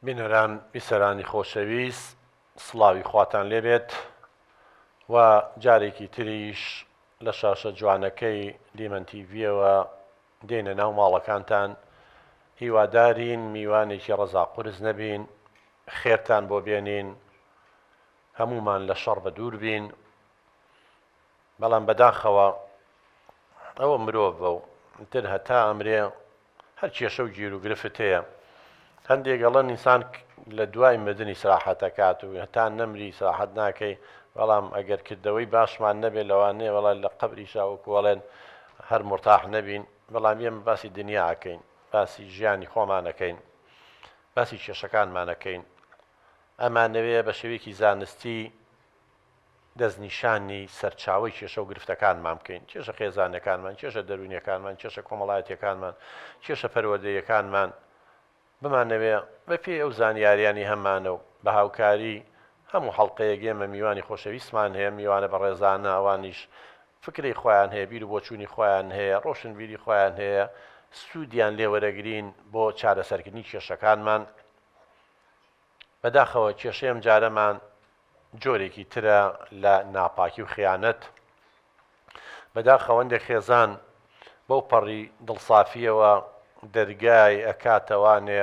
بینەران بیسەرانی خۆشەویست، سڵاوی خواتان لێبێت و جارێکی تریش لە شاشە جوانەکەی دیمەن تیڤیەوە دێنە ناو ماڵەکانتان. هیوادارین میوانێکی ڕەزاقورس نەبین، خێرتان بۆ بێنین، هەمومان لە شەڕ بە دوور بین. بەڵام بەداخەوە ئەوە مرۆڤە و تر هەتا ئەمرێ هەر کێشە و گیر و گرفت هەیە. هەندێک گەڵەن ئینسان لە دوای مردنی سراحەت دەکات و هەتا نەمری سراحەت ناکەی، بەڵام ئەگەر کردەوەی باشمان نەبێت لەوانەیە وەڵا لە قەبری شاوەکوڵێن هەر مرتاح نەبین. بەڵام ئێمە باسی دنیاکەین، باسی ژیانی خۆمانەکەین، باسی کێشەکانمانەکەین. ئەمانەوەیە بە شێوەیەکی زانستی دەستنیشانی سەرچاوی کێشە و گرفتەکانمان بکەین، کێشە خێزانەکانمان، کێشە دەرونیەکانمان، کێشە کۆمەڵایەتیەکانمان، کێشە پەروەردەیەکانمان بمانەوێ بە پێی ئەو زانیاریانی هەمانە و بە هاوکاری هەموو هەڵقەیەک ئێمە میوانی خۆشەویستمان هەیە، میوانە بە ڕێزانە، ئەوانیش فکری خۆیان هەیە، بیر و بۆچوونی خۆیان هەیە، ڕۆشنبیری خۆیان هەیە، سوودیان لێوەرەگرین بۆ چارەسەرکردنی کێشەکانمان. بەداخەوە کێشەی ئەم جارەمان جۆرێکی ترە لە ناپاکی و خیانەت. بەداخەوەندێک خێزان بەو پەڕی دڵسافیەوە دەرگای ئەکاتەوانێ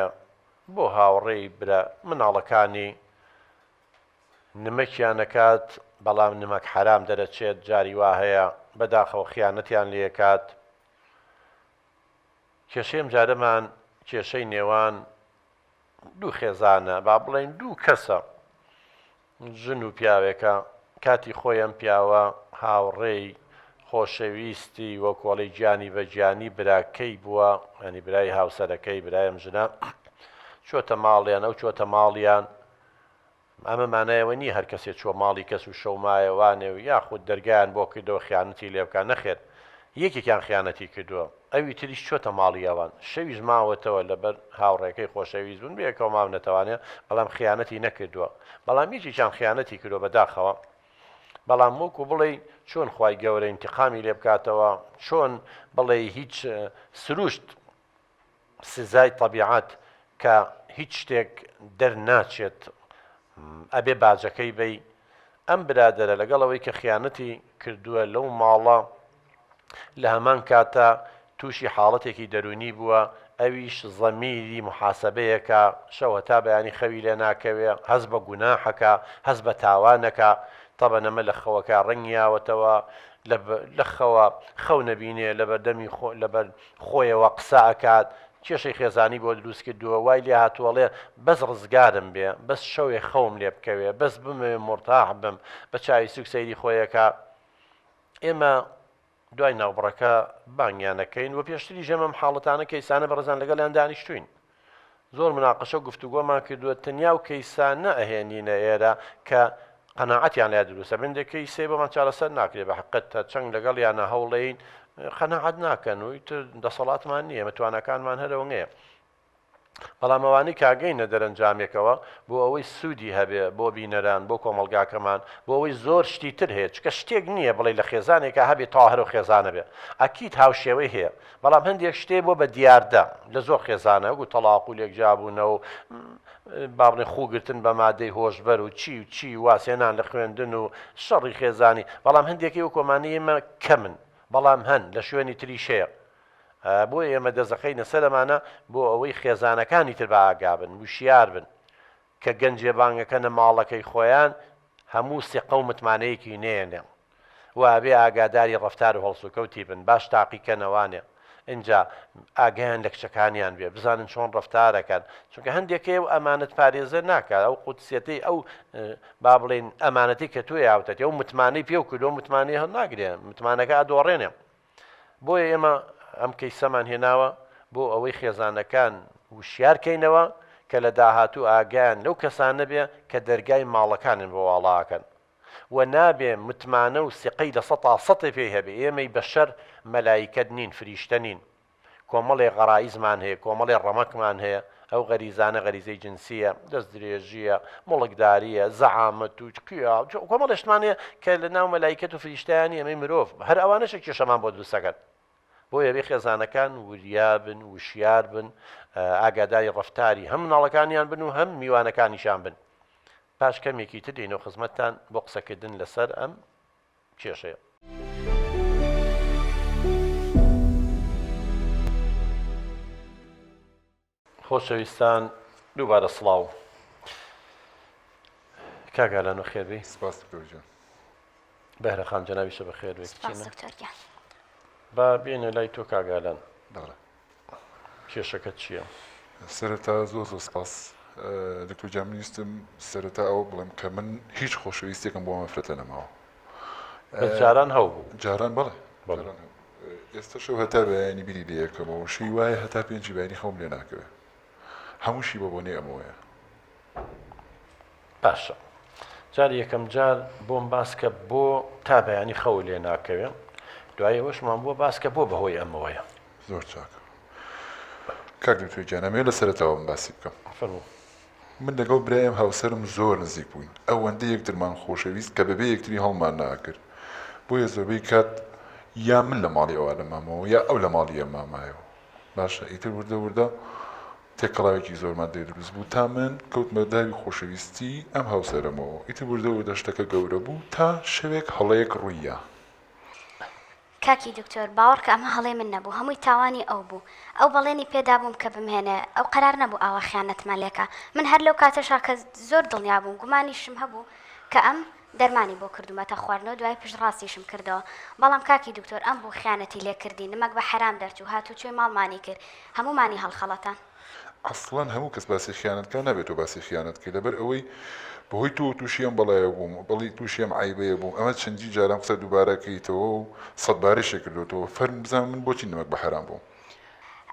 بۆ هاوڕێی برە مناڵەکانی نمەکیانەکات، بەڵام نمەک حرام دەرەچێت، جاری وا هەیە بەداخەوە خیانەتیان لێکات. کێشەی ئەم جارەمان کێشەی نێوان دوو خێزانە، با بڵێن دوو کەسە، ژن و پیاوێکە. کاتی خۆی ئەم پیاوە هاوڕێی خۆشەویستی وەکۆڵی گیانی بە گیانی براکەی بووە، ینی برای هاوسەرەکەی، برای ئەم ژنە چۆتە ماڵیان، ئەو چۆتە ماڵیان. ئەمە مانایەوە نییە هەر کەسێک چوە ماڵی کەس و شەومایەوانێ و یاخود دەرگایان بۆ کردەوە خیانەتی لێ بکات. نەخێر، یەکێکیان خیانەتی کردووە، ئەوی تریش چۆتە ماڵی ئەوان، شەویش ماوەتەوە لەبەر هاوڕێکەی خۆشەویست بوون، بەیەکەوە ماو نەتەوانێت، بەڵام خیانەتی نەکردووە. بەڵام یەکێکیان خیانەتی کردووە بەداخەوە. بەڵام وەکو بڵێ چۆن خوای گەورە ئینتیقامی لێ بکاتەوە، چۆن بڵێ هیچ سروشت سزای تەبیعەت کە هیچ شتێک دەرناچێت ئەبێ باجەکەی بەی. ئەم برادەرە لەگەڵەوەی کە خیانەتی کردووە لەو ماڵە، لە هەمان کاتە تووشی حاڵەتێکی دەرونی بووە، ئەویش زەمیری محاسبەیەکە، شەو هەتا بەیانی خەوی لێ ناکەوێ، هەست بە گوناحەکە، هەست بە تاوانەکە. تەبەن ئەمە لە خەوەکە ڕەنگیاوەتەوە، لە خەوە خەو نەبینێ، لەبەر خۆیەوە قسە ئەکات. کێشەی خێزانی بۆ دروست کردووە، وای لێ هاتووەڵێ بەس ڕزگارم بێ، بەس شەوێ خەوم لێ بکەوێ، بەس بمێ مرتاح بم، بە چاوی سوک سەیری خۆیەکە. ئێمە دوای ناوبڕەکە بانگیانەکەین و پێشتری ژەمەم حاڵەتانە کەیسانە بەڕێزان لەگەڵیان دانیشتوین. زۆر مناقەشە و گفتوگۆمان کردووە، تەنیا و کەیسانە ئەهێنینە ئێرە کە قەناعەتیان لێ دروستە. بندێکی سێ بۆمان چارەسەر ناکرێت، بە حقیقەت تا چەند لەگەڵیانە هەوڵێین قەناعەت ناکەن و ئیتر دەسەڵاتمان نییە، متوانەکانمان هەرەوەیە. بەڵام ئەوانەی کاگەینە دەرەنجامێکەوە بۆ ئەوەی سوودی هەبێ بۆ بینەران، بۆ کۆمەلگاکەمان، بۆ ئەوەی زۆر شتی تر هەیە، چکە شتێک نییە بڵێ لە خێزانێکە هەبێ تاهەر و خێزانە بێ، ئەکید هاوشێوەی هەیە. بەڵام هەندێک شتێ بۆ بە دیاردە لە زۆر خێزانە، وەکو تەلاق و لێکجابوونەوە و بابنێ خوگرتن بە مادەی هۆشبەر و چی واسێنان لە خوێندن و شەڕی خێزانی. بەڵام هەندێکی و کۆمانی ئێمە کەمن، بەڵام هەن لە شوێنی تریشەیە. بۆ ئێمە دەزەخەینە سەرمانە بۆ ئەوەی خێزانەکانی تر بە ئاگا بن، وشیار بن، کە گەنجێ بانگەکەنە ماڵەکەی خۆیان هەموو سێقە و متمانەیەکی نێنێ و ئابێ ئاگاداری ڕەفتار و هەڵسوکەوتی بن، باش تاقیکەنەوانێ اینجا ئاگیان لە کچەکانیان بێ، بزانن چۆن ڕەفتارەکەن. چونکە هەندێکی و ئەمانەت پارێزە ناکات، ئەو قودسیەتەی ئەو با بڵێن ئەمانەتی کە توێ یاوتەتی ئەو متمانەی پێ و کردو متمانەی هەڵ ناگرێ، متمانەکە ئەدۆڕێنێ. بۆیە ئێمە ئەم کەیسەمان هێناوە بۆ ئەوەی خێزانەکان وشیارکەینەوە کە لە داهاتوو ئاگیان لەو کەسانە بێ کە دەرگای ماڵەکانن بۆ واڵاکەن و نابێ متمانە و سقەی لە سەتا سەتێ پێی هەبێ. ئێمەی بەشەر مەلایکەت نین، فریشتە نین. کۆمەڵێ غەرایزمان هەیە، کۆمەڵێ ڕەمەکمان هەیە. ئەو غەریزانە غەریزەی جنسیە، دەست درێژیە، مڵکداریە، زەعامەت و کۆمەڵێشتمان هەیە کە لە ناو مەلایکەت و فریشتەیانی ئەمەی مرۆڤ هەر ئەوانەشە کێشەمان بۆ دروستەکەن. بۆیە بێ خێزانەکان وریابن، وشیار بن، ئاگاداری ڕەفتاری هەم مناڵەکانیان بن و هەم میوانەکانیشان بن. پاش کەمێکی تر دێنەوە خزمەتتان بۆ قسەکردن لەسەر ئەم کێشەیە. خۆشەویستان دووبارە سڵاو. کاگالان و خێربی سپاس دکتۆر بەهرەخان جەناویشە بە خێر با بێنە لای تۆ کاگالان. کێشەکەت چییە؟ سەرەتا زۆر سپاس دکتۆر جان ویستم سەرەتا ئەوە بڵێم کە من هیچ خۆشەویستێکم بۆ مەفرەتە نەماوە. جاران هەوبوو جاران بەڵێ ئێستا شەو هەتا بەیانی بیری لێ یەکەمەوە شی وایە هەتا پێنجی بەیانی خەوم لێ ناکەوێت هەمووشی بە بۆنێ ئەمەوەیە. باشە جار یەکەم جار بۆم باسکە بۆ تا بەیانی خەو لێ ناکەوێت دوایە وەشمان بۆ باسکە بۆ بەهۆی ئەمەوەیە. زۆر چاکە کاک دکتۆر جان ئەمێ لە سەرەتاوە باسی بکەم. من لەگەڵ برایم هاوسەرم زۆر نزیک بووین ئەوەندە یەکترمان خۆشەویست کە بەبێ یەکتری هەڵمان ناکرد بۆیە زۆربەی کات یا من لە ماڵی ئەوە لە مامەوە یا ئەو لە ماڵی ئەم مامایەوە. باشە ئیتر وردە وردە تێکەڵاوێکی زۆرمان دەدروست بوو تا من کەوتمە داوی خۆشەویستی ئەم هاوسەرمەوە ئیتر وردە وردە شتەکە گەورە بوو تا شەوێک هەڵەیەک ڕوویە. کاکی دکتۆر باوەڕ کە ئەمە هەڵێ من نەبوو هەمووی تاوانی ئەو بوو ئەو بەڵێنی پێدا بووم کە بمهێنێ ئەو قەرار نەبوو ئاوا خیانەتمان لێکە من هەر لەو کاتەشا کە زۆر دڵنیا بووم گومانیشم هەبوو کە ئەم دەرمانی بۆ کردومەتە خواردنەوە دوای پشت ڕاستیشم کردەوە بەڵام کاکی دکتۆر ئەم بوو خیانەتی لێکردی نمەک بە حرام دەرچوو هاتوو توێ ماڵمانی کرد هەمومانی هەڵخەڵەتان. ئەسڵەن هەموو کەس باسی خیانەتکە نابێت و باسی خیانەتکە لەبەر ئەوەی بەهۆی تۆ تووشیەم بەڵایە بووم بەڵی تووشیەم عیبەیە بووم ئەمە چەندی جاران قسە دووبارەکەیتەوە و سەدبارەشێ کردوەوە فەرم بزانم من بۆچی نمەک بە حرام بووم.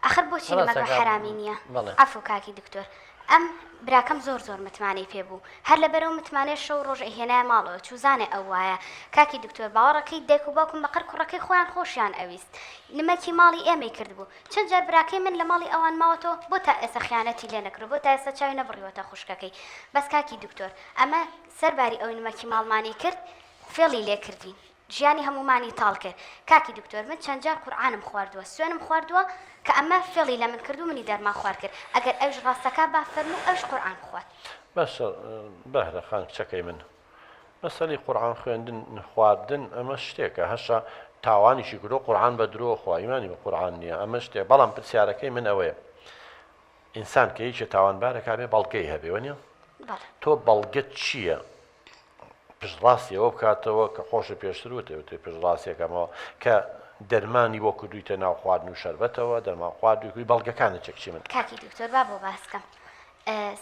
ئەخر بۆچی نمەک بە حرامی نییە ئەفو کاکی دکتۆر ئەم براکەم زۆر متمانەی پێبوو هەر لەبەرەوە متمانێت شەو ڕۆژ هێنای ماڵەوە چوزانێ ئەو وایە کاکی دکتۆر باوەڕەکەی دایک و باوکم بەقەر کوڕەکەی خۆیان خۆشیان ئەویست نمەکی ماڵی ئێمەی کردبوو چەند جار براکەی من لە ماڵی ئەوان ماوەتەوە بۆ تا ئێستا خیانەتی لێ نەکرد بۆ تا ئێستا چاوی نەبڕیوەتە خوشکەکەی بەس کاکی دکتۆر ئەمە سەرباری ئەو نمەکی ماڵمانی کرد فێڵی لێ کردین ژیانی هەمومانی تاڵ کرد کاکی دکتۆر من چەند جار قورعانم خواردووە سوێنم خواردووە کە ئەمە فێڵی لە من کرد و منی دەرمان خوارد کرد ئەگەر ئەوش ڕاستەکە با فەرموو ئەوش قورعان بخوات. باشە بەهرەخان کچەکەی من مەسەلی قورعان خوێندن خواردن ئەمە شتێکە هەشە تاوانیشی کردو قورعان بە درۆ خوا ئیمانی بە قورعان نییە ئەمە شتێک بەڵام پرسیارەکەی من ئەوەیە ئینسان کە هیچ تاوانبارەکە بێ بەڵگەی هەبێ وەنیە تۆ بەڵگەت چییە پشتڕاستیەوە بکاتەوە کە خۆشە پێشتر وتێ پشتڕاستیەکەمەوە کە دەرمانی بۆ کردویتە ناو خواردن و شەربەتەوە دەرمان خواردووی بەڵگەکانە چەکچی من کاکی دکتۆر با بۆ باسکەم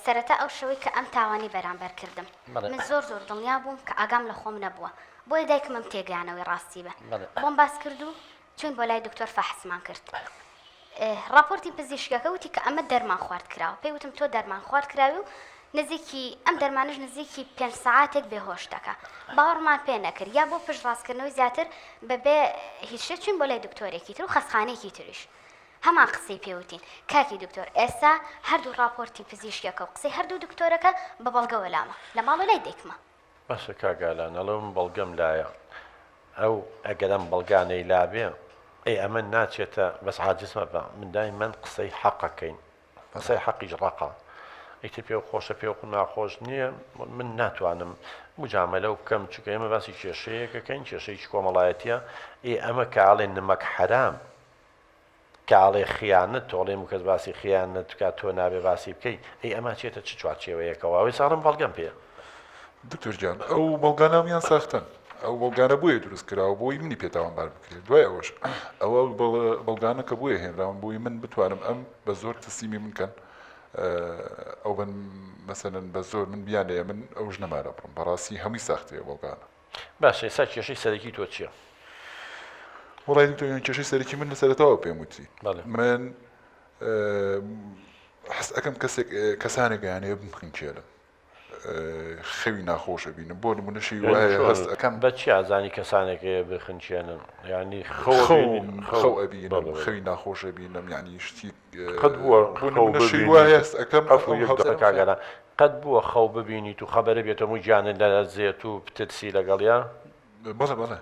سەرەتا ئەو شەوەی کە ئەم تاوانی بەرامبەر کردم من زۆر دڵنیا بووم کە ئاگام لە خۆم نەبووە بۆیە دایکمم تێگەیانەوەی ڕاستی بە بۆم باس کرد و چون بۆ لای دکتۆر فەحسمان کرد راپۆرتی پزیشکەکە وتی کە ئەمە دەرمان خوارد کراوە پێی وتم تۆ دەرمان خوارد کراوی و نزیکی ئەم دەرمانش نزیکی 5 ساعاتێک بێهۆش دەکا باوەڕمان پێ نەکرد یا بۆ پشت ڕاستکردنەوەی زیاتر بەبێ هیچ شت چوین بۆ لای دکتۆرێکی تر و خەسخانەیەکی تریش هەمان قسەی پێوتین کاکی دکتۆر ئێستا هەردوو راپۆرتی پزیشکەکە و قسەی هەردوو دکتۆرەکە بە بەڵگە وەلامە لە ماڵە لای دایکمە. باشە کاگالان ئەڵەم بەڵگەم لایە ئەو ئەگەرم بەڵگانەی لابێ ئەی ئەمە ناچێتە بەس حاجزمە بە من دایمەن قسەی حەقەکەین قسەی حەقیش ڕقا ئیتر پێ خۆشە پێ و ناخۆش نییە من ناتوانم مجاملە و بکەم چکە ئێمە باسی کێشەیەکەکەین کێشەیەکی کۆمەڵایەتیە ئەمە کاڵێن نمەک حرام کاڵێ خیانەت تۆڵێ و کەس باسی خیانەت بکات تۆ نابێ باسی بکەیت ئەی ئەمە چێتە چ چوارچێوەیەکەوە ئەوەی ساڵم بەڵگەم پێ. دکتۆر جان ئەو بەڵگانامیان ساختن ئەو بەڵگانە بۆیە دروست کراوە بۆی منی پێتاوانبار بکرێت دوای ئەوەش ئەوە بەڵگانە کە بۆیە هێنراون بۆی من بتوانم ئەم بە زۆر تسلیمی منکەن ئەو بن مەسەلەن بە زۆر من بیانەیە من ئەوش نەمارە بڕم بەڕاستی هەمووی ساختەیە بەڵگانە. باشە ئێستا کێشەی سەرەکی تۆ چییە؟ وڵای دکتۆر کێشەی سەرەکی من لەسەرەتەوە پێم وتی من حەز ئەەکەم کەسانێک گەیانەیە بمخینکێنن خەوی ناخۆشە بینم بۆ نمونەشی وایە هەست ئەەکەم بە چی ئازانی کەسانێکەیە بخنچێنن ینی خەو ئەبینم خەوی ناخۆشە بینم ینی شتی وایە ئەەکەم کاگەرە قەت بووە خەو ببینیت و خەبەرە بێتەوە گیانە لە زێت و پترسی لەگەڵیا بەڵێ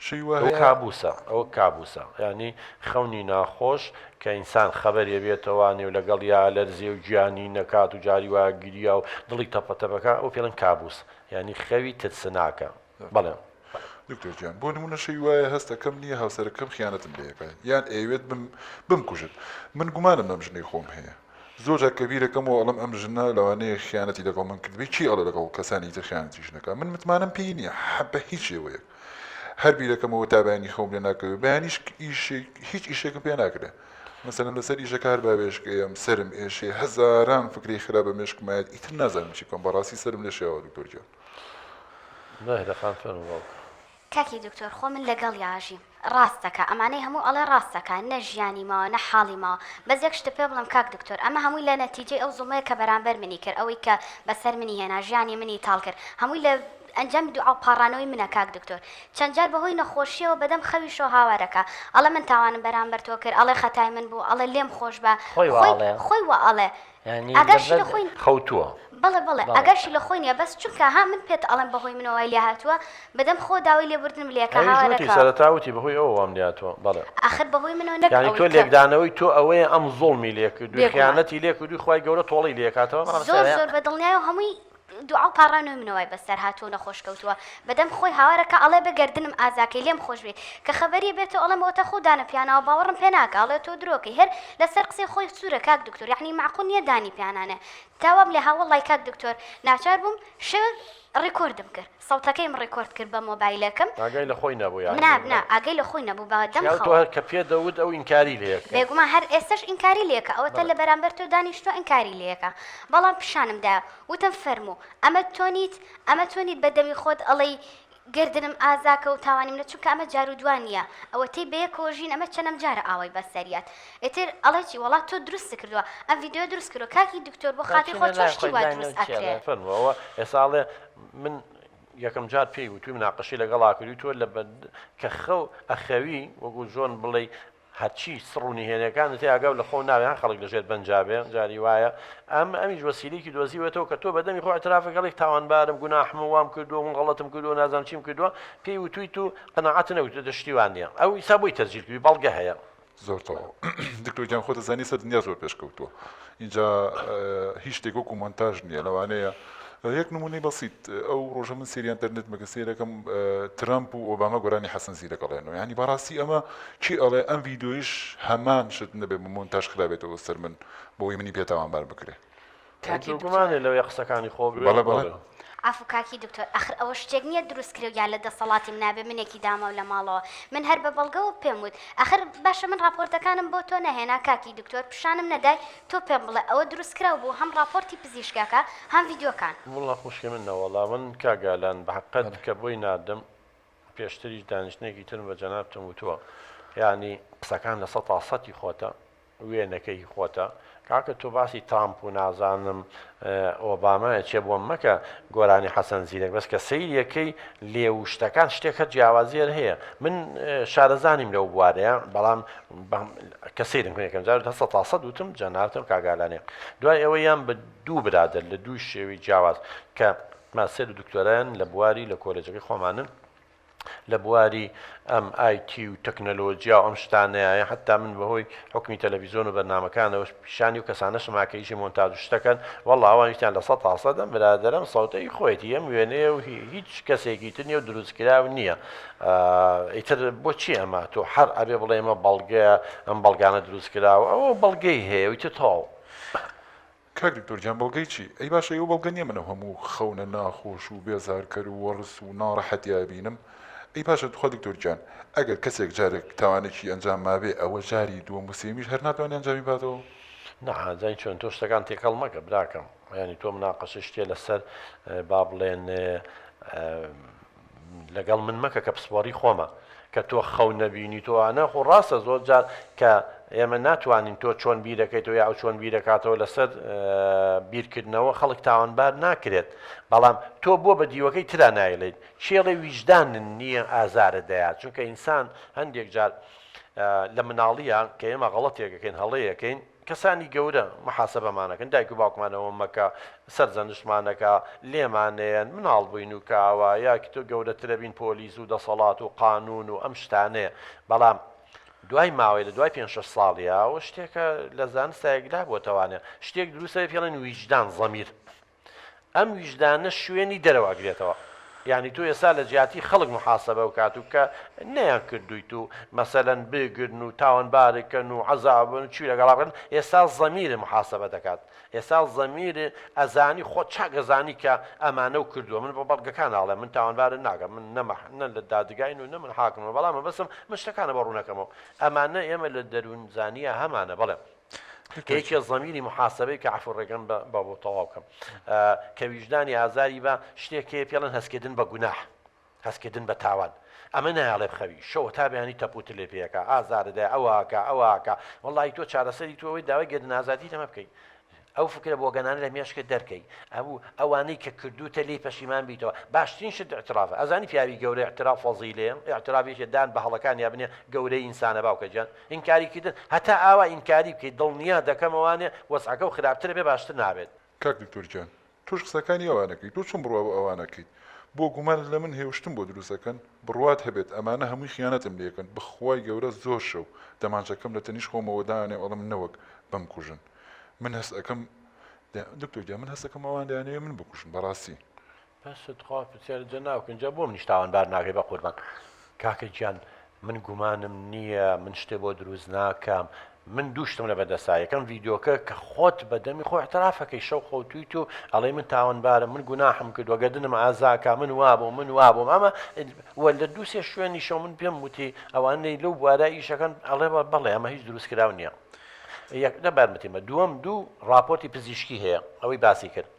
ئەو کابوسە ئەو کابوسە ینی خەونی ناخۆش کە ئینسان خەبەرێ بێتەوانێ و لەگەڵ یا لەرزێ و گیانی نەکات و جاری وایە گیریا و دڵی تەپەتەپەکە ئەو پێڵەن کابوس ینی خەوی ترسناکە بەڵێ دکتۆر گیان بۆ نمونە شەوی وایە هەستەکەم نییە هاوسەرەکەم خیانەتم لێەکە یان ئەوێت بمکوژت من گومانم لەم ژنەی خۆم هەیە زۆر جار کە بیرەکەم و ئەڵم ئەم ژنە لەوانەیە خیانەتی لەگەڵ من کردبێ چی ئەڵە لەگەڵ کەسانی تر خیانەتیش نەکە من متمانم پێی نییە بە هیچ شێوەیە هەر بیرەکەمەوە تا بەیانی خۆم لێ ناکەوێت بەیانیش هیچ ئیشێکم پێ ناکرێ مەسەلەن لەسەر ئیشەکە هەر بابێشکەم سرم ئێشێ هەزاران فکری خراپە مێشکمایەت ئیتر نازانم چی کۆم بەڕاستی سرم لێ شێوە دکتۆر گیان نەهدەخان فەرمو باوکە کاکی دکتۆر خۆ من لەگەڵ یاژیم ڕاستەکە ئەمانەی هەموو ئەڵێ ڕاستەکە نە ژیانی ماوە نە حاڵی ماوە بەس یەک شتە پێ بڵم کاک دکتۆر ئەمە هەمووی لە نەتیجەی ئەو زوڵمەیە کە بەرامبەر منی کرد ئەوەی کە بەسەر منی هێنا ژیانی منی تاڵ کرد هەمووی لە ئەنجام دوعا پاڕانەوەی منە کاک دکتۆر چەند جار بەهۆی نەخۆشیەوە بەدەم خەوی شۆ هاوارەکە ئەڵە من تاوانم بەرامبەر تۆ کرد ئەڵێ خەتای من بوو ئەڵێ لێم خۆش بە خۆی وە ئەڵێ ئەگەرشی لە خۆی خەوتووە بەڵێ ئەگەرشی لە خۆی نیە بەس چونکە ها من پێت ئەڵم بەهۆی منەوەی لێ هاتووە بەدەم خۆ داوای لێبوردنم لێکە هاوارەکە سەرەتاوتی بەهۆی ئەوە وام لاتوە بەڵێ ئاخر بەهۆی منەوە نەک ینی تۆ لێکدانەوەی تۆ ئەوەیە ئەم زوڵمی لێکردووی خیانەتی لێکردووی خوای گەورە تۆڵی لێکاتەوە زۆر بەدڵنیای و هەمووی دوعا و پاڕانەوەی منەوەی بەسەر هاتووە نەخۆش کەوتووە بەدەم خۆی هاوارەکە ئەڵێ بگەردنم ئازاکەی لێم خۆش بێ کە خەبەری بێتەوە ئەڵەمەوەتە خۆدانە پیانەوە باوەڕم پێ ناکە ئەڵێ تۆ درۆکەی هەر لەسەر قسەی خۆی سوورە کاک دکتۆر یعنی معقول نییە دانی پیانانە تاوام لێ هاوڵای کاک دکتۆر ناچار بووم ڕێکۆردم کرد سەوتەکەیم ڕێکۆرد کرد بە مۆبایلەکەم ئاگای لە خۆی نەبوو نا ئاگەی لە خۆی نەبوو بەدەم کە پێ دەوت ئەو ئینکاری لێک بێگومان هەر ئێستش ئینکاری لێکە ئەوەتە لە بەرامبەر تۆ دانیشتۆ ئینکاری لێکە بەڵام پیشانمدا وتم فەرموو ئەمە تۆنیت بەدەمی خۆت ئەڵەی گردنم ئازاکە و تاوانیم لە چونکە ئەمە جار و دوانیە ئەوە تێی بەیەکۆژین ئەمە چەندەم جارە ئاوای بەسەریات ئێتر ئەڵەی وڵات تۆ دروست کردووە ئەم ڤیددیۆ دروست کردو کاکی دکتۆر بۆ خاتی خۆ چۆشتی وا دروست ئەکرێت فەرمووەوە ئێساڵێ من یەکەم جار پێی وتوی مناقەشی لەگەڵا کردی تۆ لە کە خەو ئەخەوی وەکو زۆن بڵێ هەرچی سڕوونی هێنەکان تێ ئاگاو لە خۆ ناوێن خەڵک لەژێر بەنجابێن جاری وایە ئەمیش وەسیلەیەکی دۆزیوێتەوە کە تۆ بەدەمی خۆ ئەترافەکەڵێک تاوانبارم گوناحم وام کردو من غەڵەتم کردو نازانم چیم کردووە پێی وتوی تو قەناعەت نەوتە دەشتیوان نییە ئەو ئیسا بۆی تەسجیل کردی بەڵگە هەیە زۆرتەوە دکتۆر گیان خۆتە زانی سەر دنیا زۆر پێشکەوتووە اینجا هیچ شتێک وەکو مۆنتاژ نییە لەوانەیە یەک نمونەی بەسیط ئەو ڕۆژە من سێری ئینتەرنێت مەگەسێرەکەم ترامپ و ئۆباما گۆرانی حەسەنزی دەگەڵێنەوە ینی بەڕاستی ئەمە چی ئەڵێ ئەم ڤیددیۆیش هەمان شت نەبێ مۆنتاژ خرابێتەوە سەر من بۆی منی پێتاوانبار بکرێ گومانێ لەوەی قسەکانی خۆ بەڵێ ئافو کاکی دکتۆر ئەخر ئەوە شتێک نییە دروست کرێ یان لە دەسەڵاتی منابێ منێکی داما و لە ماڵەوە من هەر بە بەڵگەوە پێم وت ئەخر باشە من راپۆرتەکانم بۆ تۆ نەهێنا کاکی دکتۆر پیشانم نەدای تۆ پێم بڵێ ئەوە دروست کراو بوو هەم راپۆرتی پزیشکاکە هەم ڤیددیۆکان وڵا خوشکی من نەوەڵا من کاگالان بەحقەت کە بۆی نادەم پێشتریش دانیشتێکی ترم بە جەنابتم وتووە یعنی قسەکان لە 100% خۆتە وێنەکەی خۆتە کاکە تۆ باسی ترامپ و نازانم ئۆبامایە چێ بۆم مەکە گۆرانی حەسەنزیرێک بەس کە سەیریەکەی لێوشتەکان شتێکە جیاوازیەر هەیە من شارەزانیم لەو بوارەیە بەڵام کە سەیرم یەکەم جار 100% وتم جەنابتم کاگالانێ دوای ئەوە یان بە دوو برادر لە دوو شێوی جیاواز کە ماسێر و دکتۆران لە بواری لە کۆلێجەکەی خۆمانن لە بواری ئەم ئایتی و تەکنەلۆجیا و ئەم شتانەیە حتا من بەهۆی حکمی تەلەڤیزۆن و بەرنامەکانەوە پیشانی و کەسانە شماکەیشی مۆنتاژ شتەکەن وەڵڵا ئەوانیشتیان لە 100% دەم برادەرم سەوتەی خۆیەتی ئەم وێنەیە و هیچ کەسێکی تر نییە و دروستکراو نییە ئیتر بۆچی ئەمە تۆ هەر ئەبێ بڵێ ئەمە بەڵگەیە ئەم بەڵگانە دروستکراوە ئەوە بەڵگەی هەیە ویتە تاو کاک دکتۆر گیان بەڵگەی چی ئەی باشە ئەو بەڵگە نییە منە هەموو خەونە ناخۆش و بێزارکەر و وەڕس و ناڕەحەتیا بینم ئەی پاشە خۆ دکتۆر گیان ئەگەر کەسێک جارێک تاوانێکی ئەنجام مابێ ئەوە جاری دووەم وسێمیش هەر ناتوانێت ئەنجامی باتەوە نەزای چۆن تۆ شتەکان تێکەڵ مەکە براکەم ینی تۆ مناقەشە شتێ لەسەر با بڵێن لەگەڵ من مەکە کە پسپۆری خۆمە کە تۆ خەو نەبینی تۆ ئەنە خۆ ڕاستە زۆر جار کە ئێمە ناتوانین تۆ چۆن بیرەکەیتەوە یا ئەو چۆن بیرەکاتەوە لەسەر بیرکردنەوە خەڵک تاوانبار ناکرێت بەڵام تۆ بۆ بە دیوەکەی ترا نایڵێت شێڵێ ویژدانن نییە ئازارە دەیات چونکە ئینسان هەندێک جار لە مناڵیان کە ئێمە غەڵەتێکەکەین هەڵەیەکەین کەسانی گەورە محاسبەمانەکەن دایک و باوکمانەوە مەکە سەرزەنشمانەکە لێمانەیەن مناڵ بووین و کاوە یاکی تۆ گەورەترە بین پۆلیس و دەسەڵات و قانون و ئەم شتانەیە بەڵام دوای ماوەی لە دوای 5-6 ساڵیەوە شتێکە لە زانستایەکدا بۆتەوانێ شتێک دروستە پێڵێن ویجدان زەمیر ئەم ویجدانە شوێنی دەرەوەگرێتەوە یعنی تۆ ئێستا لە جیاتی خەڵک محاسبە و کات و کە نەیان کردویت و مەسەلەن بگرن و تاوانبارێکن و عەزابن و چی لەگەڵا بکەن ئێستا زەمیرە محاسبە دەکات ئێستا زەمیرە ئەزانی خۆ چاک ئەزانی کە ئەمانە و کردووە من بە بەڵگەکان ناڵێ من تاوانبارە ناگەم من نە لە دادگاین و نە من حاکمەوە بەڵام بەسم من شتەکانە بە ڕوونەکەمەوە ئەمانە ئێمە لە دەروون زانیە هەمانە بەڵێ کەیکە زەمیری محاسبەی کە عفوڕێگەم بە بۆ تەواو بکەم کە ویژدانی ئازاری بە شتێکی پێڵەن هەستکردن بە گوناح هەستکردن بە تاوان ئەمە نایاڵێ بخەوی شەوە تا بەیانی تەپوت لێ پێەکە ئازاردە ئەوواکە وەڵی تۆ چارەسەری تۆەوەی داوای گەردن ئازادی دەمە بکەیت ئەو فکرە بۆ گەنانە لە مێشکە دەرکەی ئەوانەی کە کردوتە لی پەشیمان بیتەوە باشترین شت اعترافە ئەزانی پیاوی گەورە اعتراف فەزیلەیە اعترافێکی دان بە هەڵەکان یا بنێ گەورەی ئینسانە باوکە گیان ئینکاریکردن هەتا ئاوا ئینکاری بکەیت دڵنیا دەکەمەوانێ وەسعەکە و خراپترە بێ باشتر نابێت کاک دکتۆر گیان توش قسەکانی ئەوانەکەی تۆ چۆن بڕوا بە ئەوانەکەی بۆ گومان لە من هێوشتم بۆ دروستەکەن بڕوات هەبێت ئەمانە هەمووی خیانەتم لێکن بخوای گەورە زۆر شەو دەمانچەکەم لە تەنیش خۆمەوە دایانێ وەڵام نەوەک بەم کوژن من هەست ئەەکەم دکتۆر گیان من هەستەکەم ئەوان دایانەوێ من بکوشن بەڕاستی بەست خوا پرسیارە ناوکەنجا بۆ منیش تاوانبار ناکەی بە قوربان کاکە گیان من گومانم نییە من شتێ بۆ دروست ناکەم من دووشتم لە بەدەسایەکەم ڤیددیۆکە کە خۆت بەدەمی خۆ اعترافەکەی شەو خۆتویت و ئەڵێ من تاوانبارم من گوناحم کردووە گەردنم ئازاکە من وابووم ئەمە وە لە دووسێ شوێنی شەو من پێم وتی ئەوانەی لەو بوارە ئیشەکەن ئەڵێ بەڵێ ئەمە هیچ دروست کراو نییە لەبارمەتیمە دووەم دوو راپۆرتی پزیشکی هەیە ئەوەی باسی کرد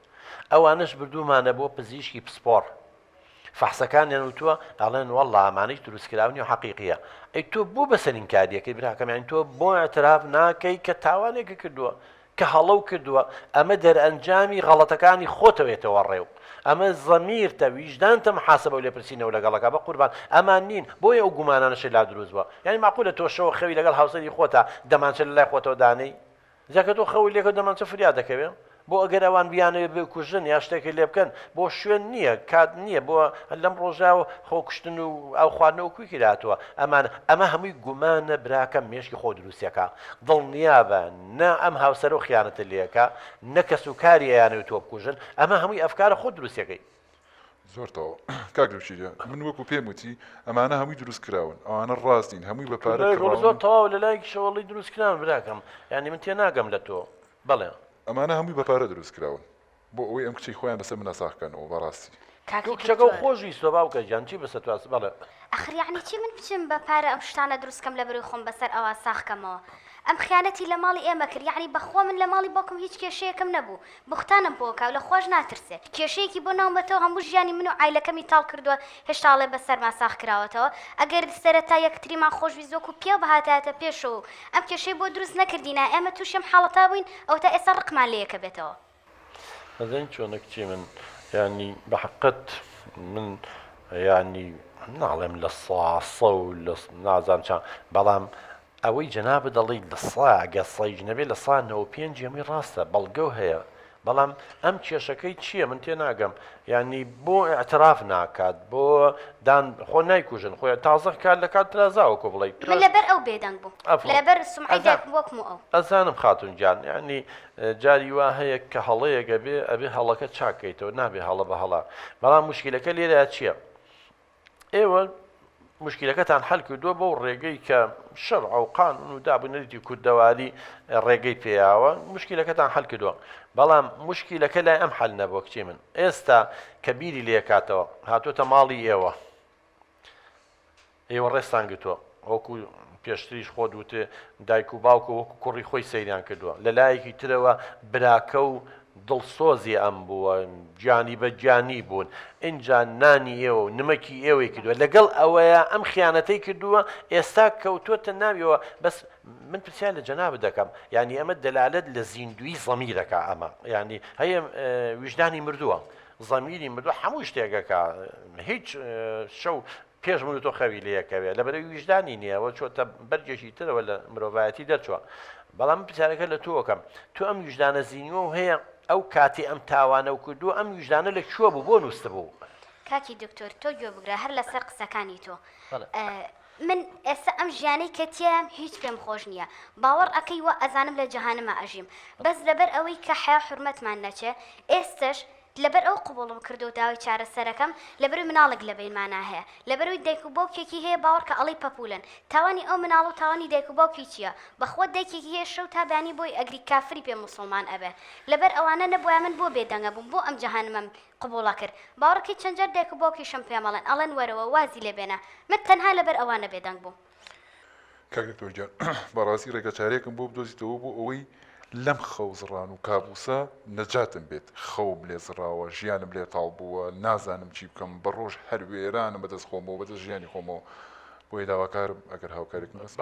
ئەوانش بردوومانە بۆ پزیشکی پسپۆر فەحسەکانیان وتووە ئەڵێن وەڵڵا ئەمانەی دروستکراونی و حەقیقیە ئەی تۆ بۆ بەسەرین کاریەکەی براکەمیان تۆ بۆ اعتراف ناکەی کە تاوانێکە کردووە کە هەڵەو کردووە ئەمە دەرئەنجامی غەڵەتەکانی خۆتەوێتەوە ڕێو ئەمە زەمیرتە ویژدانتە محاسبە و لێپرسینەوە لەگەڵەکە بە قوربان ئەمان نین بۆیە ئەو گومانانەشی لا دروست بووە یعنی ماقولە تۆ شەوە خەوی لەگەڵ هاوسەری خۆتە دەمانچە لە لای خۆتەوە دانەی جاکە تۆ خەوی لێکە دەمانچە فریاد دەکەوێ بۆ ئەگەر ئەوان بیانەوێ بکوژن یا شتێکی لێ بکەن بۆ شوێن نییە کات نییە بۆ لەم ڕۆژاوە خۆکشتن و ئەو خواردنەوە کوی کراتوە ئەمە هەمووی گومانە براکە مێشکی خۆ دروستیەکە دڵنیابە نە ئەم هاوسەر و خیانەتە لێەکە نە کەس و کاری یانەوێت تۆ بکوژن ئەمە هەمووی ئەفکارە خۆ دروستیەکەی زۆرتەوە کاکدوشیجا من وەکو پێم وتی ئەمانە هەمووی دروست کراون ئەوانە ڕاستین هەمووی بەپارە زۆر تەواو لە لای شەوەڵی دروست کراون براکەم یعنی من تێ ناگەم لە تۆ بەڵێ ئەمانە هەمووی بەپارە دروست کراون بۆ ئەوەی ئەم کچی خۆیان بەسەر منەساخکەنەوە بەڕاستی کچەکە و خۆشی سۆ باوکە گیان چی بەسەر تواس بەڵێ ئەخر یعنی چی من بچم بەپارە ئەم شتانە دروستکەم لە بەروی خۆم بەسەر ئەوە ساخکەمەوە ئەم خیانەتی لە ماڵی ئێمە کرد یعنی بەخۆ من لە ماڵی بۆکم هیچ کێشەیەکم نەبوو بختانم بۆکاو لە خۆش ناترسێ کێشەیەکی بۆ ناومەتەوە هەموو ژیانی من و عیلەکەمی تاڵ کردووە هێشتاڵێ بەسەرما ساخ کراوەتەوە ئەگەر سەرەتا یەکتریمان خۆشویست وەکو پێ بەهاتایەتە پێشەوە ئەم کێشەی بۆ دروست نەکردینە ئێمە تووشم حاڵەتا بووین ئەو تا ئێستا ڕقمان لەیەکە بێتەوە ئەزین چۆنە کچی من ینی بەحقت من ینی ناڵێم لە ساسە و لە نازان چان بەڵام ئەوەی جەنابە دەڵی لە ئەگە سەیج نەبێت لە 95 ئەمەی ڕاستە بەڵگە هەیە بەڵام ئەم کێشەکەی چییە من تێ ناگەم ینی بۆ اعتراف ناکات بۆ دان خۆ نایکوژن خۆی تازە کار لە کات ترازاوەکو بڵیت من لەبەر ئەو بێدەنگ بوو لەبەر سومعیدێک وەکم ئەو ئەزانم خاتون جان ینی جاری وا هەیە کە هەڵەیەگە بێ ئەبێ هەڵەکە چاکەیتەوە نابێ هەڵە بە هەڵا بەڵام مشکلەکە لێرە چییە ئێوە مشکلەکەتان حل کردووە بۆ ڕێگەی کە شەرع و قانون و دابوونەریتی کوردەواری ڕێگەی پێیاوە مشکلەکەتان حل کردووە بەڵام مشکلەکە لای ئەم حل نەبووە کچی من ئێستا کە بیری لێکاتەوە هاتوۆتە ماڵی ئێوە ڕێستان گرتووە وەکو پێشتریش خۆ دوتێ دایک و باوکە وەکو کوڕی خۆی سەیریان کردووە لە لایەکی ترەوە براکە و دڵسۆزی ئەم بووە گیانی بە گیانی بوون اینجا نانی ئێوە و نمەکی ئێوەی کردووە لەگەڵ ئەوەیە ئەم خیانەتەی کردووە ئێستا کەوتووەتە ناویەوە بەس من پرسیار لە جەنابە دەکەم ینی ئەمە دەلالەت لە زیندوی زەمیرەکە ئەمە ینی هەیە ویژدانی مردووە زەمیری مردووە هەموو شتێکەکە هیچ شەو پێش من تۆ خەوی لەیەکەوێت لەبەرەوەی ویژدانی نییە ئەوە چۆتە بەرگێکی ترەوە لە مرۆڤایەتی دەرچووە بەڵام پرسیارەکە لە تۆکەم تۆ ئەم وجدانە زیینیەوە هەیە ئەو کاتی ئەم تاوانە و کردووە ئەم وجدانە لە کوێ بوو بۆ نووسە بوو کاکی دکتۆر تۆ گوێ بگرە هەر لەسەر قسەکانی تۆ من ئێستا ئەم ژیانەی کەتیام هیچ پێم خۆش نییە باوەڕ ئەەکەی وە ئەزانم لە جەهانەمە ئەژیم بەس لەبەر ئەوەی کە حیا حرمەتمان نەچێ ئێستش لەبەر ئەو قوبوڵم کردو داوای چارەسەرەکەم لەبەر مناڵک لە بینمانە هەیە لەبەروی دایک و باوکێکی هەیە باوەڕ کە ئەڵی پەپولن تاوانی ئەو مناڵ و تاوانی دایک و باوکی چییە بەخۆ دایکێکی هەیە شەو تابانی بۆی ئەگری کافری پێ موسڵمان ئەبێ لەبەر ئەوانە نەبووە من بۆ بێدەنگە بووم بۆ ئەم جەهانمەم قبوڵە کرد باوەڕکەی چەند جار دایک و باوکی شەم پێمەڵێن ئەڵێن وەرەوە وازی لێ بێنە من تەنها لەبەر ئەوانە بێدەنگ بووم کاک دکتۆر گیان بەڕاستی ڕێگە چارێکم بۆ بدۆزیتەوە بۆ ئەوەی لەم خەوزڕان و کابوسە نەجاتم بێت خەوم لێ زراوە ژیانم لێ تاڵ بووە نازانم چی بکەم بە ڕۆژ هەر وێرانم بەدەست خۆمەوە بەدەست ژیانی خۆمەوە بۆی داواکارم ئەگەر هاوکارێکم بەس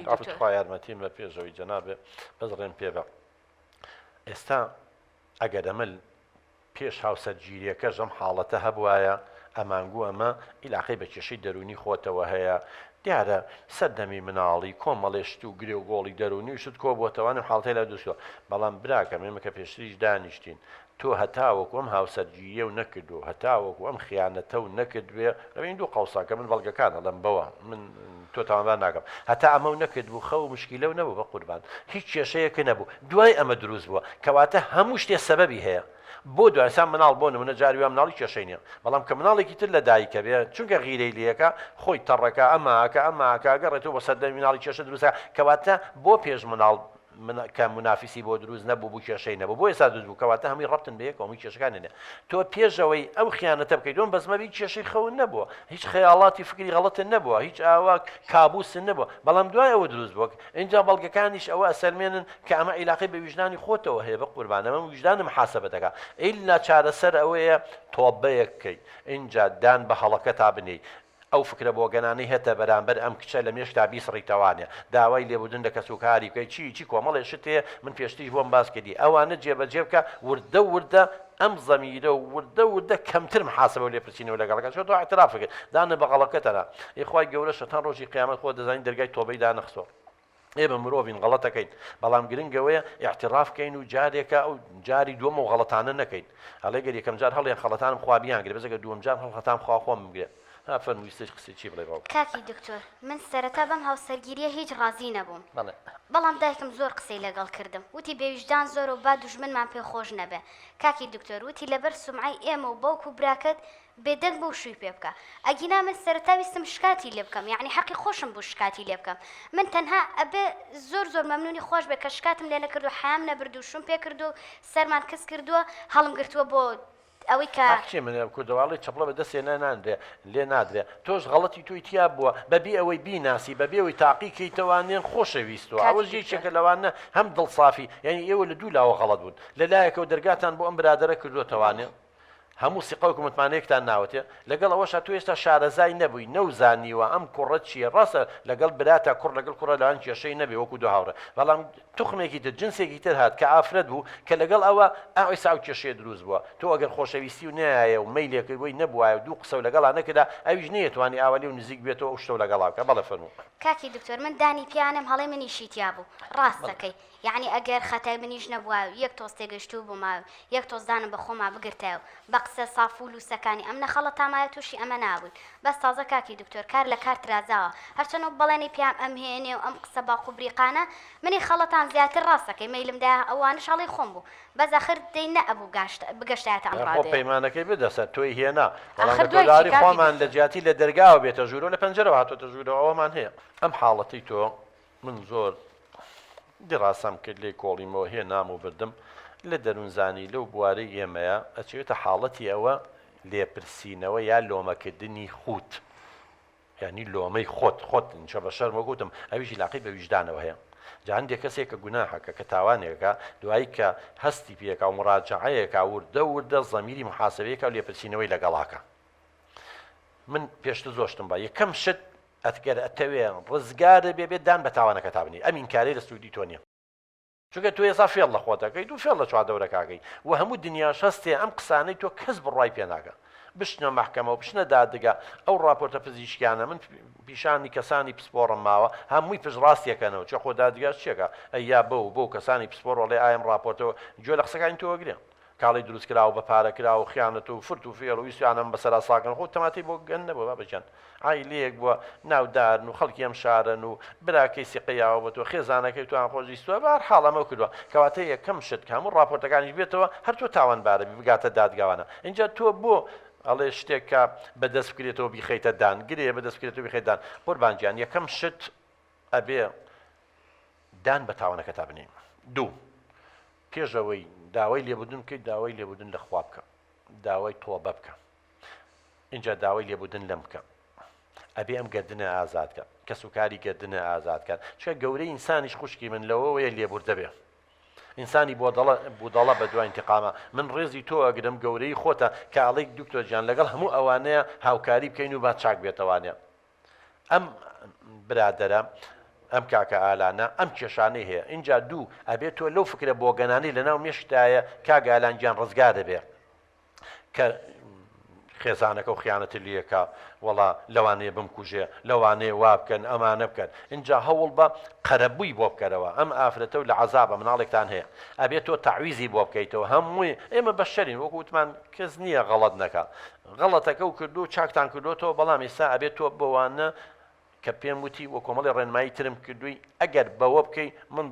باشخوا یارمەتیم لە پێشەوەی جەنابێ بەزڕێن پێ بە ئێستا ئەگەر ئەمە پێش هاوسەرگیریەکە ژەم حاڵەتە هەبوایە ئەمانگوو ئەمە ئیلاقی بە کێشەی دەرونی خۆتەوە هەیە دیارە سەردەمی مناڵی کۆمەڵێشت و گرێ و گۆڵی دەرونی شت کۆ بۆتەوانم حاڵەتەی لە دووسەوە بەڵام براکەم ئێمە کە پێشتریش دانیشتین تۆ هەتاوەکو ئەم هاوسەرگیریە و نەکردو هەتاوەکو ئەم خیانەتە و نەکردوێ لەبین دوو قەوساکە من بەڵگەکانە لەم بەوە من تۆ تاوانبار ناکەم هەتا ئەمە و نەکرد بوو خەو و مشکیلە و نەبوو بە قوربان هیچ کێشەیەکە نەبوو دوای ئەمە دروست بووە کەواتە هەموو شتێ سەبەبی هەیە بۆ دوایسان مناڵ بۆ نمونە جاری وام مناڵی کێشەی نییە بەڵام کە مناڵێکی تر لە دایکە بێ چونکە غیرەی لەکە خۆی تەڕەکە ئەماکە گەڕێتەوە بە سەردەمی مناڵی کێشە دروستە کەواتە بۆ پێش مناڵ کە منافیسی بۆ دروست نەبوو بوو کێشەی نەبوو بۆ ئێستا دروست بوو کەواتە هەمووی ڕەبتن بە یەکەوە هەمووی کێشەکان نێ تۆ پێشەوەی ئەو خیانەتە بکەیت دۆن بەزمەبی کێشەی خەون نەبووە هیچ خەیاڵاتی فکری غەڵەتن نەبووە هیچ ئاوا کابوسن نەبووە بەڵام دوای ئەوە دروست بووە اینجا بەڵگەکانیش ئەوە ئەسەرمێنن کە ئەمە عیلاقی بە ویژدانی خۆتەوە هەیە بە قوربان ئەمە ویژدانە محاسەبە دەکات ئیلا چارەسەر ئەوەیە تۆبەیەک بکەیت اینجا دان بە هەڵەکە تا بنێی ئەو فکرە بۆ گەنانەی هێتە بەرامبەر ئەم کچە لە مێشتا بیسڕیتەوانێ داوای لێبوردن لە کەسوکاری بکەی چی کۆمەڵێ شتێ من پێشتیش بۆم باس کردی ئەوانە جێبەجێ بکە وردە ئەم زەمیرە و وردە کەمتر محاسبە و لێپرسینەوە لەگەڵەکە تۆ اعترافەکەت دانە بەغەڵەکەتەنە ئیخوای گەورە شەتان ڕۆژی قیامەت خۆ دەزانین دەرگای تۆبەی دانەخسۆ ئێمە مرۆڤین غەڵەتەکەین بەڵام گرنگەوەیە اعترافکەین و جارێکە ئەو جاری دووەمە و غەڵەتانە نەکەین هەڵێ گەر یەکەم جار هەڵێن خەڵەتانم خوا بیانگرێ بەزەگە دووەم جار هەڵەتان خوا خۆم بگرێ فەرموویستش قسەی چی بڵێ باوک کاکی دکتۆر من سەرەتا بەم هاوسەرگیریە هیچ ڕازی نەبووم بەڵام دایکم زۆر قسەی لەگەڵ کردم وتی بێویژدان زۆر و با دوژمنمان پێ خۆش نەبێ کاکی دکتۆر وتی لەبەر سومعی ئێمە و باوک و براکەت بێدەنگ بۆ شووی پێ بکە ئەگینا من سەرەتا ویستم شکاتی لێ بکەم یعنی حەقی خۆشم بوو شکاتی لێ بکەم من تەنها ئەبێ زۆر مەمنونی خۆش بێ کە شکاتم لێ نەکردو حام نەبردو شوم پێ کردو سەرمان کەس کردووە هەڵم گرتووە بۆ ئەوەی کە من کوردەواڵی چەپڵە بە دەستێ ناندرێ لێ نادرێ تۆش غەڵەتی توی تیا بووە بەبێ ئەوەی بیناسی بەبێ ئەوەی تاقیکەیتەوانێن خۆشەویستەوە ئەوە یەکێکە لەوانە هەم دڵسافی یعنی ئێوە لە دوو لاوە غەڵەت بوون لەلایەکەوە دەرگاتان بۆ ئەم برادەرە کردوتەوانێ هەموو سیقەوەک متمانەیەکتان ناوەتێ لەگەڵ ئەوەشە تو ئێستا شارەزای نەبووی نەوزانیوە ئەم کوڕە چیە ڕاستە لەگەڵ براتە کوڕ لەگەڵ کوڕە لەوان کێشەی نەبێ وەکو دو هاوڕە بەڵام توخمێکی تر جنسێکی تر هات کە ئافرەت بوو کە لەگەڵ ئەوە ئەوەی و کێشەیە دروست بووە تۆ ئەگەر خۆشەویستی و نایە و مەیلێکردبووی نەبووایە دوو قسە و لەگەڵا نەکردا ئەویش نەیەتوانی ئاوەلی و نزیک بێتەوە ئەو شتە و لەگەڵاکە بەڵێ فەرموو کاکی دکتۆر من دانی پیانم هەڵێ منیشی تیا بوو ڕاستەکەی یعنی ئەگەر خەتای منیش نەبووە یەک تۆز تێگەشتوو بوومە یەک تۆزدانم بە خۆما بگرتەوە بە قسە سافول و سەکانی ئەم نەخەڵە تامایە تووشی ئەمە نابوون بەس تازە کاکی دکتۆر کار لە کار ترازاوە هەرچەنەوە بەڵێنی پیام ئەم هێنێ و ئەم قسە باخ و بریقانە منی خەڵەتان زیاتر ڕاستەکەی مەیلمدا ئەوانش هەڵی خۆم بوو بەس ئاخر دەی نەبوو بگەشتایەتە ئەمڕادێ پەیمانەکەی بدەسە تۆی هێنا بەڵام خۆمان لە جیاتی لە دەرگاوە بێتە ژوورۆ لە پەنجەرەوە هاتۆتە ژوورەوە ئەوەمان هەیە ئەم حاڵەتی تۆ من زۆر دیڕاستەم کرد لێ کۆڵیمەوە هێ نام و بردم لە دەروونزانی لەو بوارەی ئێمەیە ئەچێتە حاڵەتی ئەوە لێپرسینەوە یا لۆمەکردنی خوت یعنی لۆمەی خۆت چە بە شەرمە گوتم ئەویش لاقی بە ویژدانەوە هەیە جا هەندێک کەسێک کە گوناحەکە کە تاوانێکە دوایی کە هەستی پێکە و مڕاجعەیەکە وردە زەمیری محاسبەیەکە و لێپرسینەوەی لەگەڵاکە من پێشتر زۆشتم بە یەکەم شت ئەتگەر ئەتەوێ ڕزگارە بێبێت دان بە تاوانەکە تابنی ئەمین کارەی لە سوودی تۆ نییە چونکە تو ێستا فێڵ لە خۆتەکەی دوو فێڵ لە چواردەورەکەگەی و هەموو دنیاش هەستێ ئەم قسانەی تۆ کەس بڕای پێ ناکە بشنە مەحکەمەوە بشنە دادگا ئەو ڕاپۆرتە پزیشکیانە من پیشانی کەسانی پسپۆڕم ماوە هەمووی پژڕاستیەکەنەوە چە خۆ دادگاش چێکە ئەیا بەو کەسانی پسپۆڕ وڵێ ئایم ڕاپۆرتەوە گوێ لە قسەکانی تۆوەگرێن کاڵی دروست کراوە بە پارەکرا و خیانەت و فرت و فێڵ و ویسیانم بەسەرا ساکەن خۆ تەماتی بۆ گەن نەبووە بابەجان ئای لێک بووە ناودارن و خەڵکی ئەم شارن و براکەی سیقیاوە بە تۆ خێزانەکەی توان خۆشیستوە بار حاڵەمە کردووە کەواتە یەکەم شت هەموو ڕاپۆرتەکانیش بێتەوە هەر تۆ تاوانبارە بگاتە دادگاوانە اینجا تۆ بۆ ئەڵێ شتێکە بەدەست بکرێتەوە بیخەیتە دان گرێ بەدەست بکرێتەوە بیخەیتدان قوربانگیان یەکەم شت ئەبێ دان بە تاوانەکە تا بنێم دوو پێشەوەی داوای لێبوردن بکەیت داوای لێبوردن لە خوا بکە داوای تۆبە بکە اینجا داوای لێبوردن لەم بکە ئەبێ ئەم گەردنە ئازادکە کە سوکاری گەردنە ئازادکەن چکە گەورەی ئینسانیش خوشکی من لەوەیە لێبوردە بێ ئینسانی بۆدەڵە بە دوای انتقامە من ڕێزی تۆ ئەگرم گەورەی خۆتە کە ئاڵێک دکتۆر گیان لەگەڵ هەموو ئەوانەیە هاوکاری بکەین و با چاک بێتەوانێ ئەم برادەرە ئەم کاکە ئالانە ئەم کێشانەی هەیە اینجا دوو ئەبێت تۆ لەو فکرە بۆگەنانی لەناو مێشتایە کاگە ئالانگیان ڕزگار دەبێ کە خێزانەکە و خیانەتی لەکە وەڵا لەوانەیە بمکوژێ لەوانەیە وا بکەن ئەمانە بکەن اینجا هەوڵ بە قەرەبووی بۆ بکەرەوە ئەم ئافرەتە و لە عەزابە مناڵێکتان هەیە ئەبێت تۆ تەعویزی بۆ بکەیتەوە هەمووی ئێمە بەشەرین وەکو وتمان کەس نییە غەڵەت نەکا غەڵەتەکە و کردو چاکتان کردوتەوە بەڵام ئێستا ئەبێت تۆ بەوانە کە پێم وتی وە کۆمەڵی ڕێنمایی ترم کردووی ئەگەر بەوە بکەی من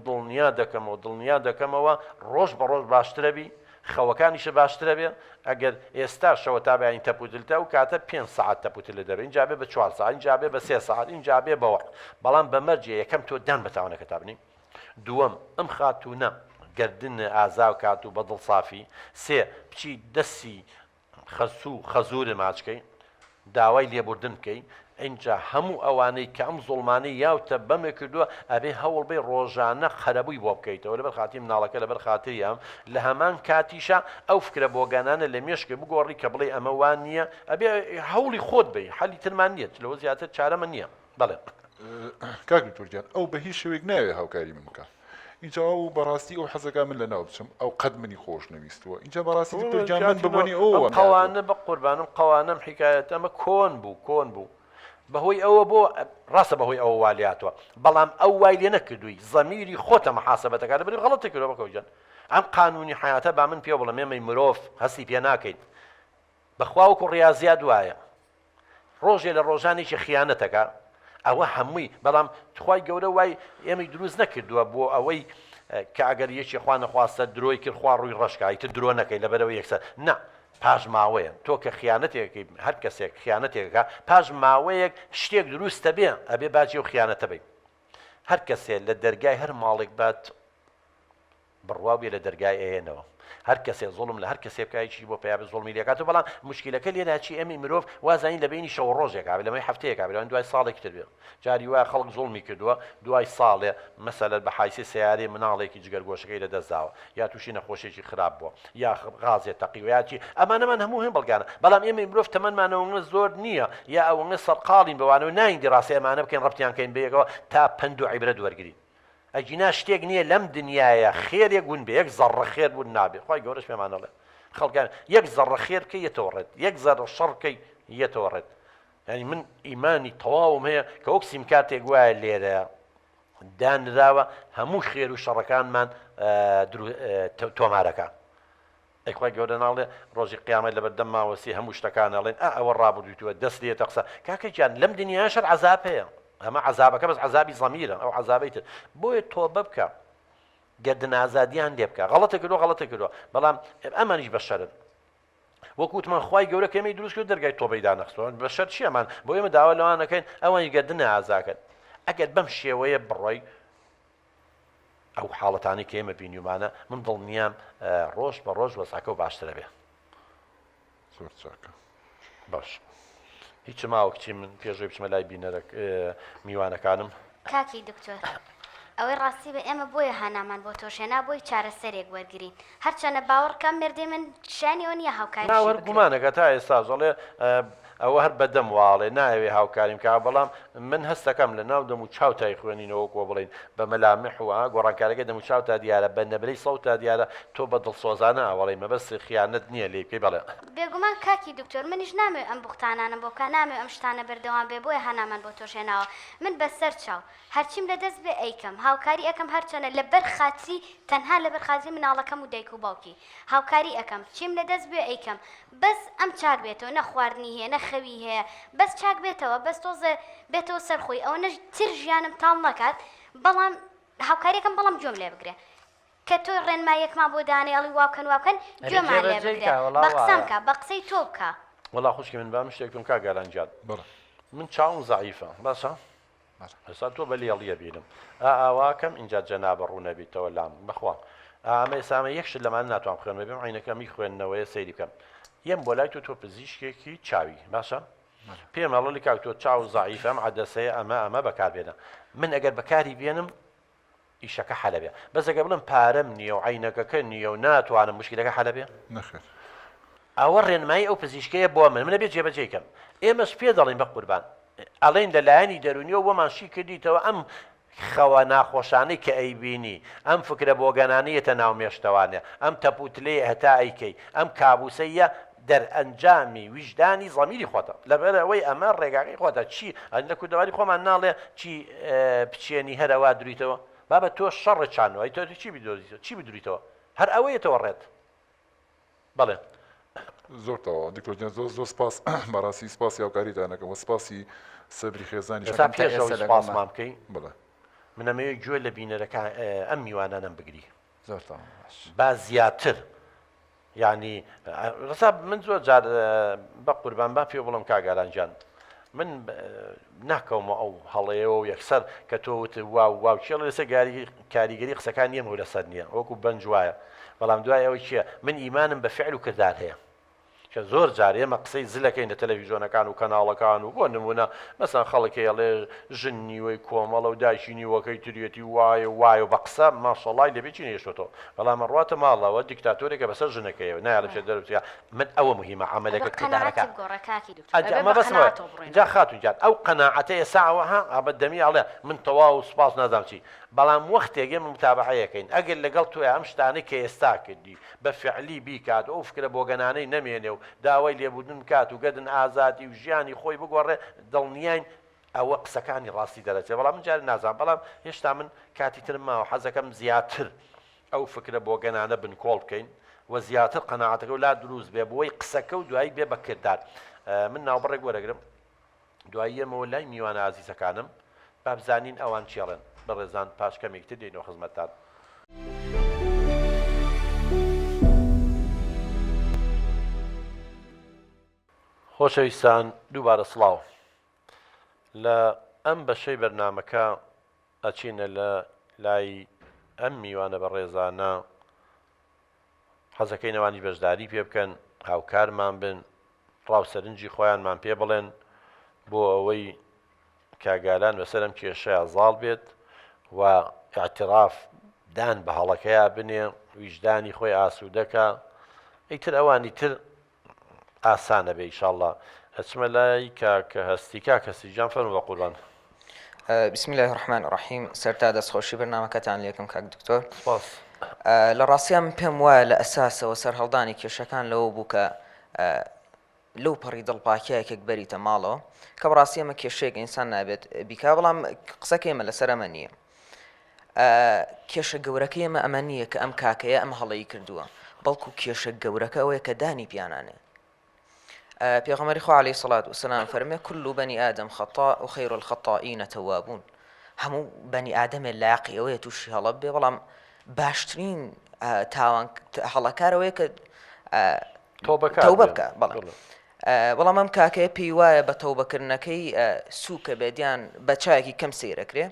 دڵنیا دەکەمەوە ڕۆژ بە ڕۆژ باشترە بی خەوەکانیشە باشترە بێ ئەگەر ئێستا شەوە تا بەین تەپوتلتە و کاتە 5 ساعت تەپوتل لە دەبێت اینجا بێ بە 4 ساعت اینجا بێ بە 3 ساعت اینجا بێ بەوە بەڵام بەمەرجێ یەکەم تۆ دان بەتاوانەکە تا بنی دووەم ئەم خاتوونە گردن ئازا و کات و بەدڵ سافی سێ بچی دەستی خەزوورە ماچکەی داوای لێبوردن بکەی اینجا هەموو ئەوانەی کە ئەم زوڵمانەی یاوتە بەمێ کردووە ئەبێ هەوڵ بێ ڕۆژانە خەرەبووی بۆ بکەیتەوە لەبەر خاتی مناڵەکە لەبەر خاتری ئەم لە هەمان کاتیشە ئەو فکرە بۆگانانە لە مێشکە بگۆڕی کە بڵێ ئەمە وان نییە ئەبێ هەوڵی خۆت بی حەلی ترمان نییە لەوە زیاتر چارەمە نییە بەڵێ کاک دکتۆرجان ئەو بە هیچ شوێک ناوێ هاوکاری من بکە اینجا ئەو بەڕاستی ئەو حەزەکە من لە ناو بچم ئەو قەت منی خۆش نەویستوە اینجا بەڕاستی دکتۆرجان من ببوونی ئەوە قەوانە بە قوربانم قەوانم حکایەت ئەمە کۆن بوو بەهۆی ئەوە بۆ ڕاستە بەهۆی ئەوە والیاتوە بەڵام ئەو وای لێ نەکردووی زەمیری خۆتە مەحاسەبەتەکە لەبەر غەڵەتی کردەوە بەکەوجان ئەم قانونی حیاتە با من پێ بڵێم ئێمەی مرۆڤ هەستی پێ ناکەیت بەخوا وەکو ڕاضیات وایە ڕۆژێ لە ڕۆژانێکی خیانەتەکە ئەوە هەمووی بەڵام خوای گەورە وای ئێمەی دروست نەکردووە بۆ ئەوەی کە ئەگەر یەکی خوا نەخواستە درۆی کرد خوا ڕووی ڕەشکایتە درۆ نەکەی لەبەرەوە یەکسەر نە پاش ماوەیە تۆ کە خیانەتێکی هەر کەسێک خیانەتێکەکە پاش ماوەیەک شتێک دروستە بێ ئەبێ باجی و خیانەتە بێ هەر کەسێک لە دەرگای هەر ماڵێک بات بڕوا بێ لە دەرگای ئێنەوە هەر کەسێک زوڵم لە هەر کەسێک بکایکی بۆ پێیا زوڵمی لێکاتەوە بەڵام مشکلەکە لێداچی ئەمی مرۆڤ وازانی لە بینی شەو ڕۆژێک کابێت لەمەی هەفتەیە کابێت دوای ساڵێک تر بێت جاری وایە خەڵک زوڵمی کردووە دوای ساڵێ مەسەلەن بە حایسی سیارەی مناڵێکی جگەرگۆشەکەی لەدەستداوە یا تووشی نەخۆشێکی خراپ بووە یا غازێت تەقیویاتی ئەمانەمان هەموو هەم بەڵگانە بەڵام ئێمە مرۆڤ تەمەنمانەوە زۆر نییە یا ئەوەنە سەرقاڵین بەوانەوە نایندی ڕاستی ئەمانە بکەین ڕەبتیان کەین بەیەکەوە تا پند و عیبرەت وەرگین ئەجینا شتێک نییە لەم دنیاە خێرێک بوون بێ یەک زەڕە خێر بوون نابێت خی گەورەش پێمانەڵێ خەڵکان یەک زەڕە خێرکە یەتەوەڕێت یەک زەڕە شەڕکەی یەتەوەڕێت ینی من ئیمانی تەواوم هەیە کە وەک سیمکارتێک وایە لێرە دانراوە هەموو خێر و شەڕەکانمان تۆمارەکە ئەیخوای گەورە ناڵێ ڕۆژی قیامەت لەبەردەم ماوەسی هەموو شتەکانەڵێن ئەوە ڕابردوویتووە دەست لێتە قسە کاکەجان لەم دنیاشەر عەزاب هەیە ئەمە عەزابەکە بەس عەزابی زەمیرە ئەو عەزابەی تر بۆیە تۆبە بکە گەردن ئازادیان لێ بکە غەڵەتە کردووە بەڵام ئەمانیش بەشەرن وەکوتمان خوای گەورە کە ئێمەی دروست کرد دەرگای تۆبەی دانەخستەوە بەشەر چیەمان بۆ ئێمە داوا لەوانەکەین ئەوانی گەردنە ئازاکەن ئەگەر بەم شێوەیە بڕۆی ئەو حاڵەتانی کە ئێمە بینیومانە من دڵنیام ڕۆژ بە ڕۆژ وەزعەکە و باشترە بێ زۆر چاکە باش هیچ ماوە کچی من پێشوی بچمە لای بینەرە میوانەکانم کاکی دکتۆر ئەوەی ڕاستی بە ئێمە بۆیە هانامان بۆ تۆشێنا بۆی چارەسەرێک وەرگین هەرچەنە باوەڕکەم مردێ من شانیەوە نییە هاوکاری گومانەکە تا ئێستا زۆڵێ ئەوە هەر بەدەم واڵێ ناوێ هاوکاریم کا بەڵام من هەستەکەم لە ناو دەم و چاوتای خوێنینەوە کۆ بڵین بە مەلامح و گۆڕانکارەکە دەم و چاوتا دیارە بە نەبرەی سەوتا دیارە تۆ بە دڵسۆزانە ئاوەڵی مەبەستی خیانەت نییە لێ بکەی بەڵێ بێگومان کاکی دکتۆر منیش نامێ ئەم بوختانانم بۆ کا نامێ ئەم شتانە بەردەوام بێ بۆیە هەنامان بۆ تۆشێناوە من بەسەر چاو هەرچیم لە دەست بێ ئەیکەم هاوکاری ئەەکەم هەرچەنە لەبەر خاتری تەنها لەبەر خاتری مناڵەکەم و دایک و باوکی هاوکاری ئەەکەم چیم لە دەست بێ ئەیکەم بەس ئەم چاک بێتەوە نە خواردنی هەیە نە خەوی هەیە بەس چاک بێتەوە بەس تۆزە بێتەوە سەرخۆی ئەوە نەش تر ژیانم تاڵ نەکات بەڵام هاوکاریەکەم بەڵام جۆم لێ بگرێ کە تۆ ڕێنمایەکمان بۆ دانێڵی واکەن واکەن گوێمان لێ بگرێ بە قسەم کە بە قسەی تۆ بکە وەڵا خوشکی من بام شتێکم کا گەرانجات من چاوم زعیفە باشە هەستا تۆ بە لێڵیە بینم ئاواکەم اینجا جەنابە ڕوو نەبیتەوە لام بەخوا ئامە ئێسامە یەکشت لەمان ناتوان خوێن بێم عینەکەمی خوێندنەوەیە سەیری بکەم یەم بۆ لای تۆ پزیشکێکی چاوی باشە پێم هەڵی کاک تۆ چاو زعیفەم عەدەسەیە ئەمە بەکاربێنە من ئەگەر بەکاری بێنم ئیشەکە حەلەبێ بەس ئەگەر بڵم پارەم نییە و عینەکەکە نییە و ناتوانم مشکلەکە حەلەبێ نەخێر ئەوە ڕێنمایی ئەو پزیشکەیە بۆ منە بێت جێبەجێکەم ئێمەش پێ دەڵین بە قوربان ئەڵێن لەلایەنی دەرونیەوە وەمانشی کردیتەوە ئەم خەوە ناخۆشانەی کە ئەیبینی ئەم فکرە بۆگەنانیەتە ناو مێشتەوانێ ئەم تەپوتلێ هەتا ئەیکەی ئەم کابوسەیە دەرئەنجامی ویژدانی زەمیری خۆتە لەبەر ئەوەی ئەمە ڕێگاکەی خۆتە چی لە کوردەواری خۆمان ناڵێ چی پچێنی هەرەوا درویتەوە بابە تۆ شەڕە چانەوەی تۆ چی بدرویتەوە هەر ئەوەیەتەوە ڕێت بەڵێ زۆرتەوە دیکۆژیان زۆر سپاس بەڕاستی سپاسی هاوکاریتانەکەم و سپاسی سەبری خێزانی پێشمان بکەین بڵێ منەمەوێت گوێ لە بینەرەکە ئەم میوانانم بگری زۆرتەوە با زیاتر یعنی ڕسا من زۆر جار بە قوربان با پێ بڵم کاگارانجان من ناکەومە ئەو هەڵەیەوە و یەکسەر کە تۆوت واو چێڵ لەسەر کاریگەری قسەکان نییە و لەسەر نییە وەکو بەنج وایە بەڵام دوای ئەوەی چییە من ئیمانم بە فعل و کردار هەیە کە زۆر جار ئێمە قسەی زلەکەین لە تەلەڤیزیۆنەکان و کەناڵەکان و بۆ نمونە مەسەن خەڵکی ئەڵێ ژن نیوەی کۆمەڵە و دایشی نیوەکەی تریەتی وایە و بە قسە ماشەڵای لەبێ چی نێشتەوە بەڵام ڕاتە ماڵەوە دیکتاتۆرێکە بەسەر ژنەکەیەوە نایڵ پێ دەروتیا من ئەوە مهمە عملەکە کردارەکە جا خاتون جات ئەو قەناعەتەیە ساوەها ئابەدەمی ئەڵێ من تەواو سپاس نازانم چی بەڵام وەختێگە متابعەیەکەین ئەگەر لەگەڵ توێ ئەم شتانەی کە ئێستا کردی بە فعلی بیکات ئەو فکرە بۆگەنانەی نەمێنێ و داوای لێبوردن کات و گەدن ئازادی و ژیانی خۆی بگۆڕێ دڵنیاین ئەوە قسەکانی ڕاستی دەرەچێت بەڵام من جارێ نازانم بەڵام هێشتا من کاتی ترم ماوە حەزەکەم زیاتر ئەو فکرە بۆگەنانە بنکۆڵ بکەین و زیاتر قەناعەتەکە و لا دروست بێ بۆی قسەکە و دوایی بێ بە کردار من ناوبڕێک وەرەگرم دوایی ئەمەوە لای میوانە ئازیزەکانم با بزانین ئەوان چێڵێن بەڕێزان پاش کەمێکتر دێنەوە خزمەتتان خۆشەویستان دووبارە سڵاو لە ئەم بەشەی بەرنامەکە ئەچینە لە لای ئەم میوانە بەڕێزانە حەزەکەی نەوانی بەشداری پێ بکەن هاوکارمان بن ڕاوسەرنجی خۆیانمان پێ بڵێن بۆ ئەوەی کاگالان بەسەر ئەم کێشەیە زاڵ بێت و اعتراف دان بە هەڵەکەیە بنێ ویژدانی خۆی ئاسوودەکە ئیتر ئەوانی تر ئاسانە بێ ئیشاڵڵا هەچمە لای کاکە هەستیکا کەسیجان فەرموو بە قوربان بسم الله الرحمن الرحیم سەرتا دەستخۆشی بەرنامەکەتان لێکم کاک دکتۆر سپاس لە ڕاستیان پێم وایە لە ئەساسەوە سەر هەڵدانی کێشەکان لەوە بوو کە لەو پەڕی دڵپاکیایەکێک بەریتە ماڵەوە کە بەڕاستی ئەمە کێشەیەک ئینسان نابێت بیکا بەڵام قسەکە ئێمە لەسەر ئەمە نییە کێشە گەورەکە ئێمە ئەمە نییە کە ئەم کاکەیە ئەم هەڵەی کردووە بەڵکو کێشە گەورەکە ئەوەیە کە دانی پیانانێ پێغەمبەری خوا عەلەیهی سەڵات وسەلام فەرمێ كل بني آدم خطاء وخير الخطائين توابون هەموو بەنی ئادەمێ لایقی ئەوەیە تووشی هەڵە بێ بەڵام باشترین تاوان هەڵەکارەوەیە کە تەوبە بکە بەڵام ئەم کاکەیە پێی وایە بە تەوبەکردنەکەی سووکە بێدیان بە چایەکی کەم سەیرەکرێ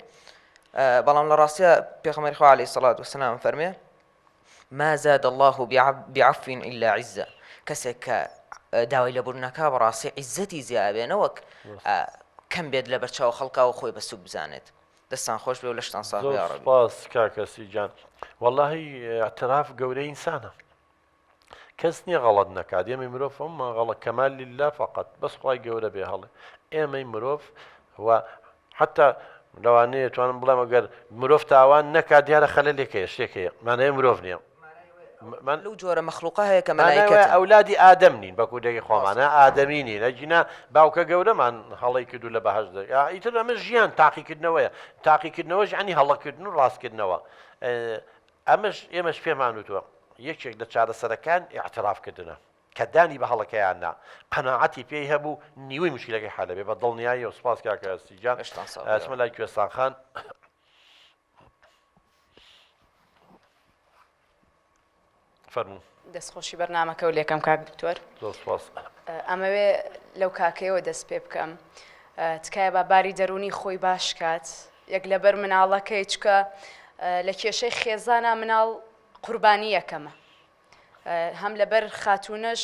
بەڵام لە ڕاستیە پێغەمبەری خوا عەلەیهی سەڵات وسەلام فەرمێ ما زاد الله بعفو إلا عزة کەسێک کە داوای لەبوورنەکە بەڕاستی عیزەتی زیابێنە وەک کەم بێت لە بەرچاو خەڵکاوە خۆی بە سووک بزانێت دەستان خۆش بێ و لە شتان ساغ سپاس کاکەسی جان واللهی اعتراف گەورەی ئینسانە کەس نییە غەڵەت نەکات ئێمەی مرۆڤ ئەمە غەڵە کەمال لله فقط بەس خوای گەورە بێ هەڵێ ئێمەی مرۆڤ و حتا لەوانەیە توانم بڵێم ئەگەر مرۆڤ تاوان نەکات دیارە خەلەلێکەیە شتێکەیە مانەیە مرۆڤ نییە لەو جۆرە مەخلوقە هەیە کە مەلایکەتە ئەولادی ئادەم نین بە کودێکی خۆمانە ئادەمی نین ئەجینا باوکە گەورەمان هەڵی کردو لە بەهەشت ئیتر ئەمە ژیان تاقیکردنەوەیە تاقیکردنەوەش عنی هەڵەکردن و ڕاستکردنەوە ئەمەش ئێمەش پێمان وتووە یەکێک لە چارەسەرەکان ئاعترافکردنە کە دانی بە هەڵەکەیاننا قەناعەتی پێی هەبوو نیوەی مشکلەکەی حالە بێ بە دڵنیایی و سپاس کاکە ئەستیجان ئەچمە لای کوێستان خان فەرموو دەستخۆشی بەرنامەکە و لێکم کاک دکتۆر ئەمەوێ لەو کاکەیەوە دەست پێ بکەم تکایە بە باری دەرونی خۆی باش کات یەک لەبەر مناڵەکەی چکە لە کێشەی خێزانە مناڵ قوربانی یەکەمە هەم لەبەر خاتونەش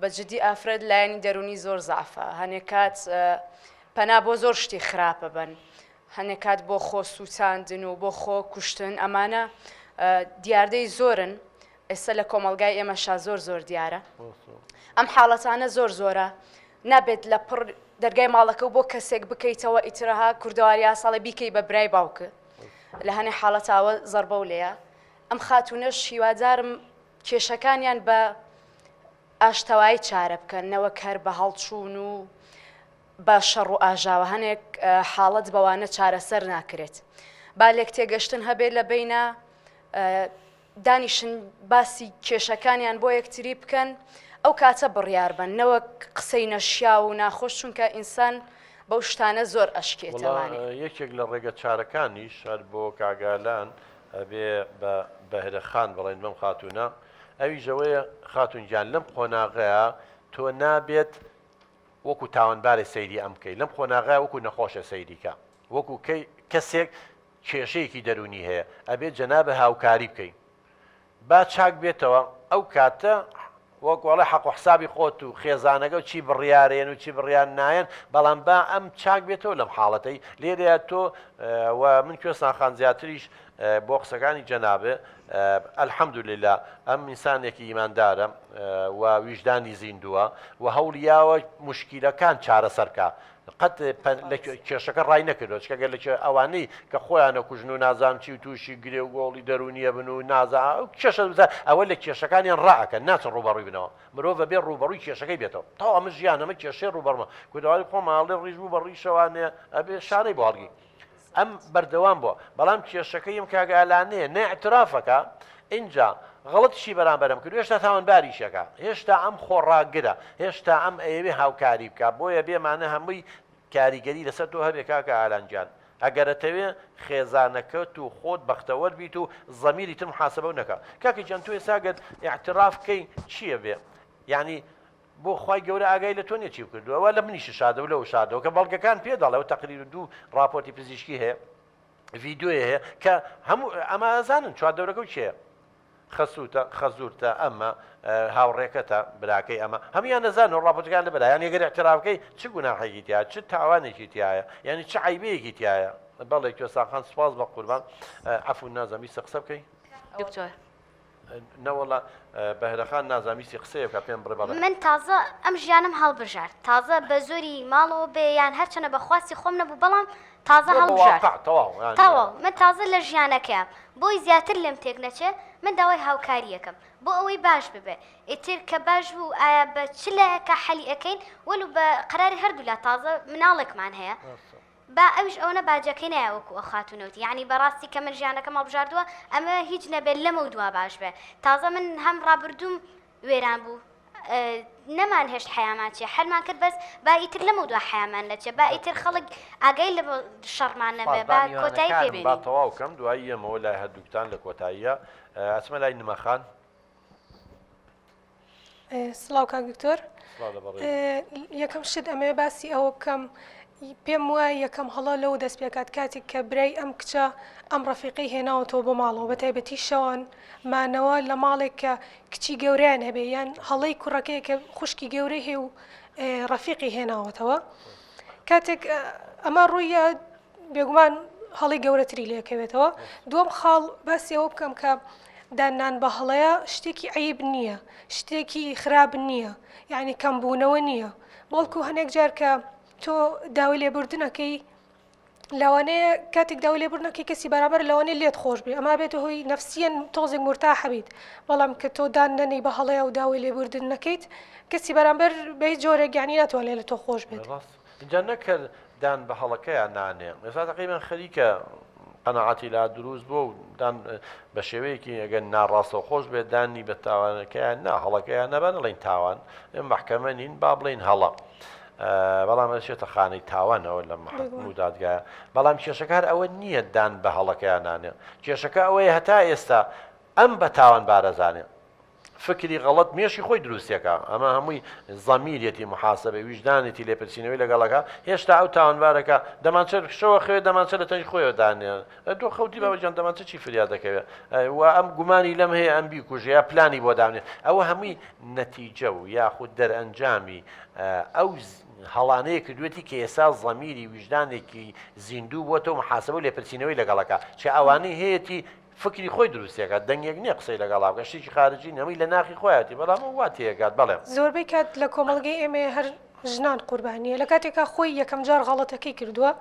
بە جدی ئافرەت لایەنی دەرونی زۆر زعفە هەنێک کات پەنا بۆ زۆر شتی خراپە بن هەنێک کات بۆ خۆ سووتاندن و بۆ خۆ کوشتن ئەمانە دیاردەی زۆرن ئێستا لە کۆمەلگای ئێمەشا زۆر دیارە ئەم حاڵەتانە زۆرە نابێت لە پڕ دەرگای ماڵەکە و بۆ کەسێک بکەیتەوە ئیترەها کوردەواری ساڵە بیکەی بە برای باوکە لە هەنێ حاڵەتاوە زەربە و لەیە ئەم خاتونەش هیوادارم کێشەکانیان بە ئاشتەوایی چارە بکەنەوە کەر بە هەڵچوون و بە شەڕ و ئاژاوە هەنێک حاڵەت بەوانە چارەسەر ناکرێت با لێک تێگەشتن هەبێت لە بینە دانیشن باسی کێشەکانیان بۆ یەکتری بکەن ئەو کاتە بڕیار بن نەوە قسەی نەشیا و ناخۆش چونکە ئینسان بەو شتانە زۆر ئەشکێتەوانێ یەکێک لە ڕێگە چارەکانی شار بۆ کاگالان ئەبێ بە بەهرەخان بڵێن بەم خاتونە ئەوی ژەوەیە خاتونجان لەم قۆناغەیە تۆ نابێت وەکو تاوانبارێ سەیری ئەم بکەیت لەم قۆناغای وەکو نەخۆشە سەیریکە وەکو کەسێک کێشەیەکی دەرونی هەیە ئەبێت جەنابە هاوکاری بکەیت با چاک بێتەوە ئەو کاتە وەکوڵە حەق و حسابی خۆت و خێزانەکە و چی بڕیارێن و چی بڕیان نایەن بەڵام با ئەم چاک بێتەوە لەم حاڵەتەی لێرەیە تۆ من کوێستان خان زیاتریش بۆ قسەکانی جەنابێ ئەلحەمدولێلا ئەم ئینسانێکی ئیماندارە و ویژدانی زیندووە و هەوڵیاوە مشکیلەکان چارەسەرکە قەت لە کێشەکە ڕای نەکردەوە چکەگەر لە ئەوانەی کە خۆیانە کوژن و نازان چی و تووشی گرێ و گۆڵی دەرونیە بن و نازان کێشە ئەوە لە کێشەکانیان ڕائەکەن ناچن ڕوبەڕووی بنەوە مرۆڤ بەبێ ڕوبەڕووی کێشەکەی بێتەوە تا ئەمە ژیان ئەمە کێشەی ڕوبەڕمە کوردەواری خۆماڵێ ڕیژ بوو بەڕیشەوانێ ئەبێ شانەی بۆڵگی ئەم بەردەوام بووە بەڵام کێشەکەیم کاگالانەیە نەئترافەکە اینجا غەڵەتیشی بەرامبەرم کرد هێشتا تاوانباریشەکە هێشتا ئەم خۆڕاگرە هێشتا ئەم ئەوێ هاوکاری بکە بۆیە بێمانە هەمووی کاریگەری لەسەر تۆ هەبێ کاکە ئالانجان ئەگەرەتەوێ خێزانەکەت و خۆت بەختەوەر بیت و زەمیری تر محاسبە و نەکە کاکی جان تۆ ێساگەت ئاعتراف بکەی چییە بێ یعنی بۆ خی گەورە ئاگای لە تۆ نیە چی کردووەوە لە منیش شادە و لەو شادەوە کە بەڵگەکان پێداڵەوە تەقریر دوو راپۆرتی پزیشکی هەیە ڤیددیۆیە هەیە کە هەموو ئەمازانن چوار دەورەکە چیە خەزورتە ئەمە هاوڕێکەتە براکەی ئەمە هەمیان نەزان و ڕاپۆرتەکان لە بەلایەن ئەگەر اعترافکەی چ گوناحێکی تایە چ تاوانێکی تایە یعنی چه عیبەیەکی تایە بەڵێ کوێستان سوپاس بە قوربان عەفو نازەمی قسە بکەی دکتۆر نەوەڵە بەهرەخان نازامیسی قسەیە کە پێم بڕێ بەڵێ من تازە ئەم ژیانم هەڵبژارد تازە بە زۆری ماڵەوە بێ یان هەرچەنە بەخواستی خۆم نەبوو بەڵام تازە هەڵبژارد تەواو من تازە لە ژیانەکەم بۆی زیاتر لێم تێک نەچێ من داوای هاوکاریەکەم بۆ ئەوەی باش ببێ ئیتر کە باش بوو ئایا بە چ لایەکە حەلی ئەەکەین وەلو بە قەراری هەردوو لە تازە مناڵێکمان هەیە با ئەوش ئەوە باجەکەی نایوەکو ئەو خاتونەوتی یعنی بەڕاستی کە من ژیانەکەم هەڵبژاردووە ئەمە هیچ نەبێت لەمە و دوا باش بێ تازە من هەم ڕابردووم وێران بوو نەمان هێشت حیامان چێ حەلمان کرد بەس با ئیتر لەمە و دوا حیامان نەچێ با ئیتر خەڵک ئاگەی لە شەڕمان نەبێ با کۆتایی پێبێنین با تەواو کەم دوایی ئەمەوە لای هەردووکتان لە کۆتاییە ئەچمە لای نمەخان سڵاو کاک دکتۆر یەکەم شت ئەمێ باسی ئەوە بکەم پێم وایە یەکەم هەڵە لەو دەست پێکات کاتێک کە برای ئەم کچە ئەم ڕەفیقی هێناوەتەوە بۆ ماڵەوە بە تایبەتی شەوان مانەوە لە ماڵێک کە کچی گەوریان هەبێ یان هەڵەی کوڕەکەی کە خوشکی گەورەی هێ و ڕەفیقی هێناوەتەوە کاتێک ئەمە ڕوویە بێگومان هەڵی گەورەتری لێکەوێتەوە دووەم خاڵ باسی ئەوە بکەم کە دانان بە هەڵەیە شتێکی عیب نییە، شتێکی خراپ نییە، یعنی کەمبوونەوە نییە، بەڵکو هەنێک جار کە تۆ داوای لێبوردنەکەی لەوانەیە کاتێک داوای لێبوردنەکەی کەسی بەرامبەر لەوانەیە لێت خۆش بێ، ئەما بێتە هۆی نەفسیەن تۆزێک مرتاح بیت، بەڵام کە تۆ دان نەنەی بە هەڵەیە و داوای لێبوردن نەکەیت کەسی بەرامبەر بە هیچ جۆرێک یعنی ناتوانێت لە تۆ خۆش بێت. اینجا نەکرد دان بە هەڵەکەیان نانێ ێستا تقریبا خەریکە قەنەعەتی لا دروست بوو و دان بە شێوەیەکی ئەگەر ناڕاستە خۆش بێت دانی بە تاوانەکەیان نا هەڵەکەیان نەبەن بڵێن تاوان محکەمە نین با بڵێن هەڵە بەڵام ئەچێتە خانەی تاوانەوە لە محکمە و دادگایە بەڵام کێشەکار ئەوە نییە دان بە هەڵەکەیان نانێ کێشەکە ئەوەیە هەتا ئێستا ئەم بە تاوان بارەزانێ فکری غەڵەت مێشی خۆی دروستیەکە ئەمە هەمووی زەمیرەتی محاسبە ویژدانێتی لێپرسینەوەی لەگەڵەکە هێشتا ئەو تاوانبارەکە دەمانچێت شەوە خەوێ دەمانچێت لە تەنج خۆیەوە دانێ دۆ خەوتی بەوەجان دەمانچە چی فریاد دەکەوێت و ئەم گومانی لەم هەیە ئەم بیکوژ یا پلانی بۆ دامنێ ئەوە هەمووی نەتیجە و یاخود دەرئەنجامی ئەو هەڵانەیە کردوێتی کە ئێستا زەمیری ویژدانێکی زیندوو بۆتە و محاسبە و لێپرسینەوەی لەگەڵەکە چه ئەوانەی هەیەی فکری خۆی دروستیەکە دەنگێک نییە قسەی لەگەڵا بکە شتێکی خارجی نەمەی لە ناخی خۆیەتی بەڵام وا تێگات بەڵێ زۆربەی کات لە کۆمەڵگەی ئێمە هەر ژنان قوربانیە لە کاتێکا خۆی یەکەم جار غەڵەتەکەی کردووە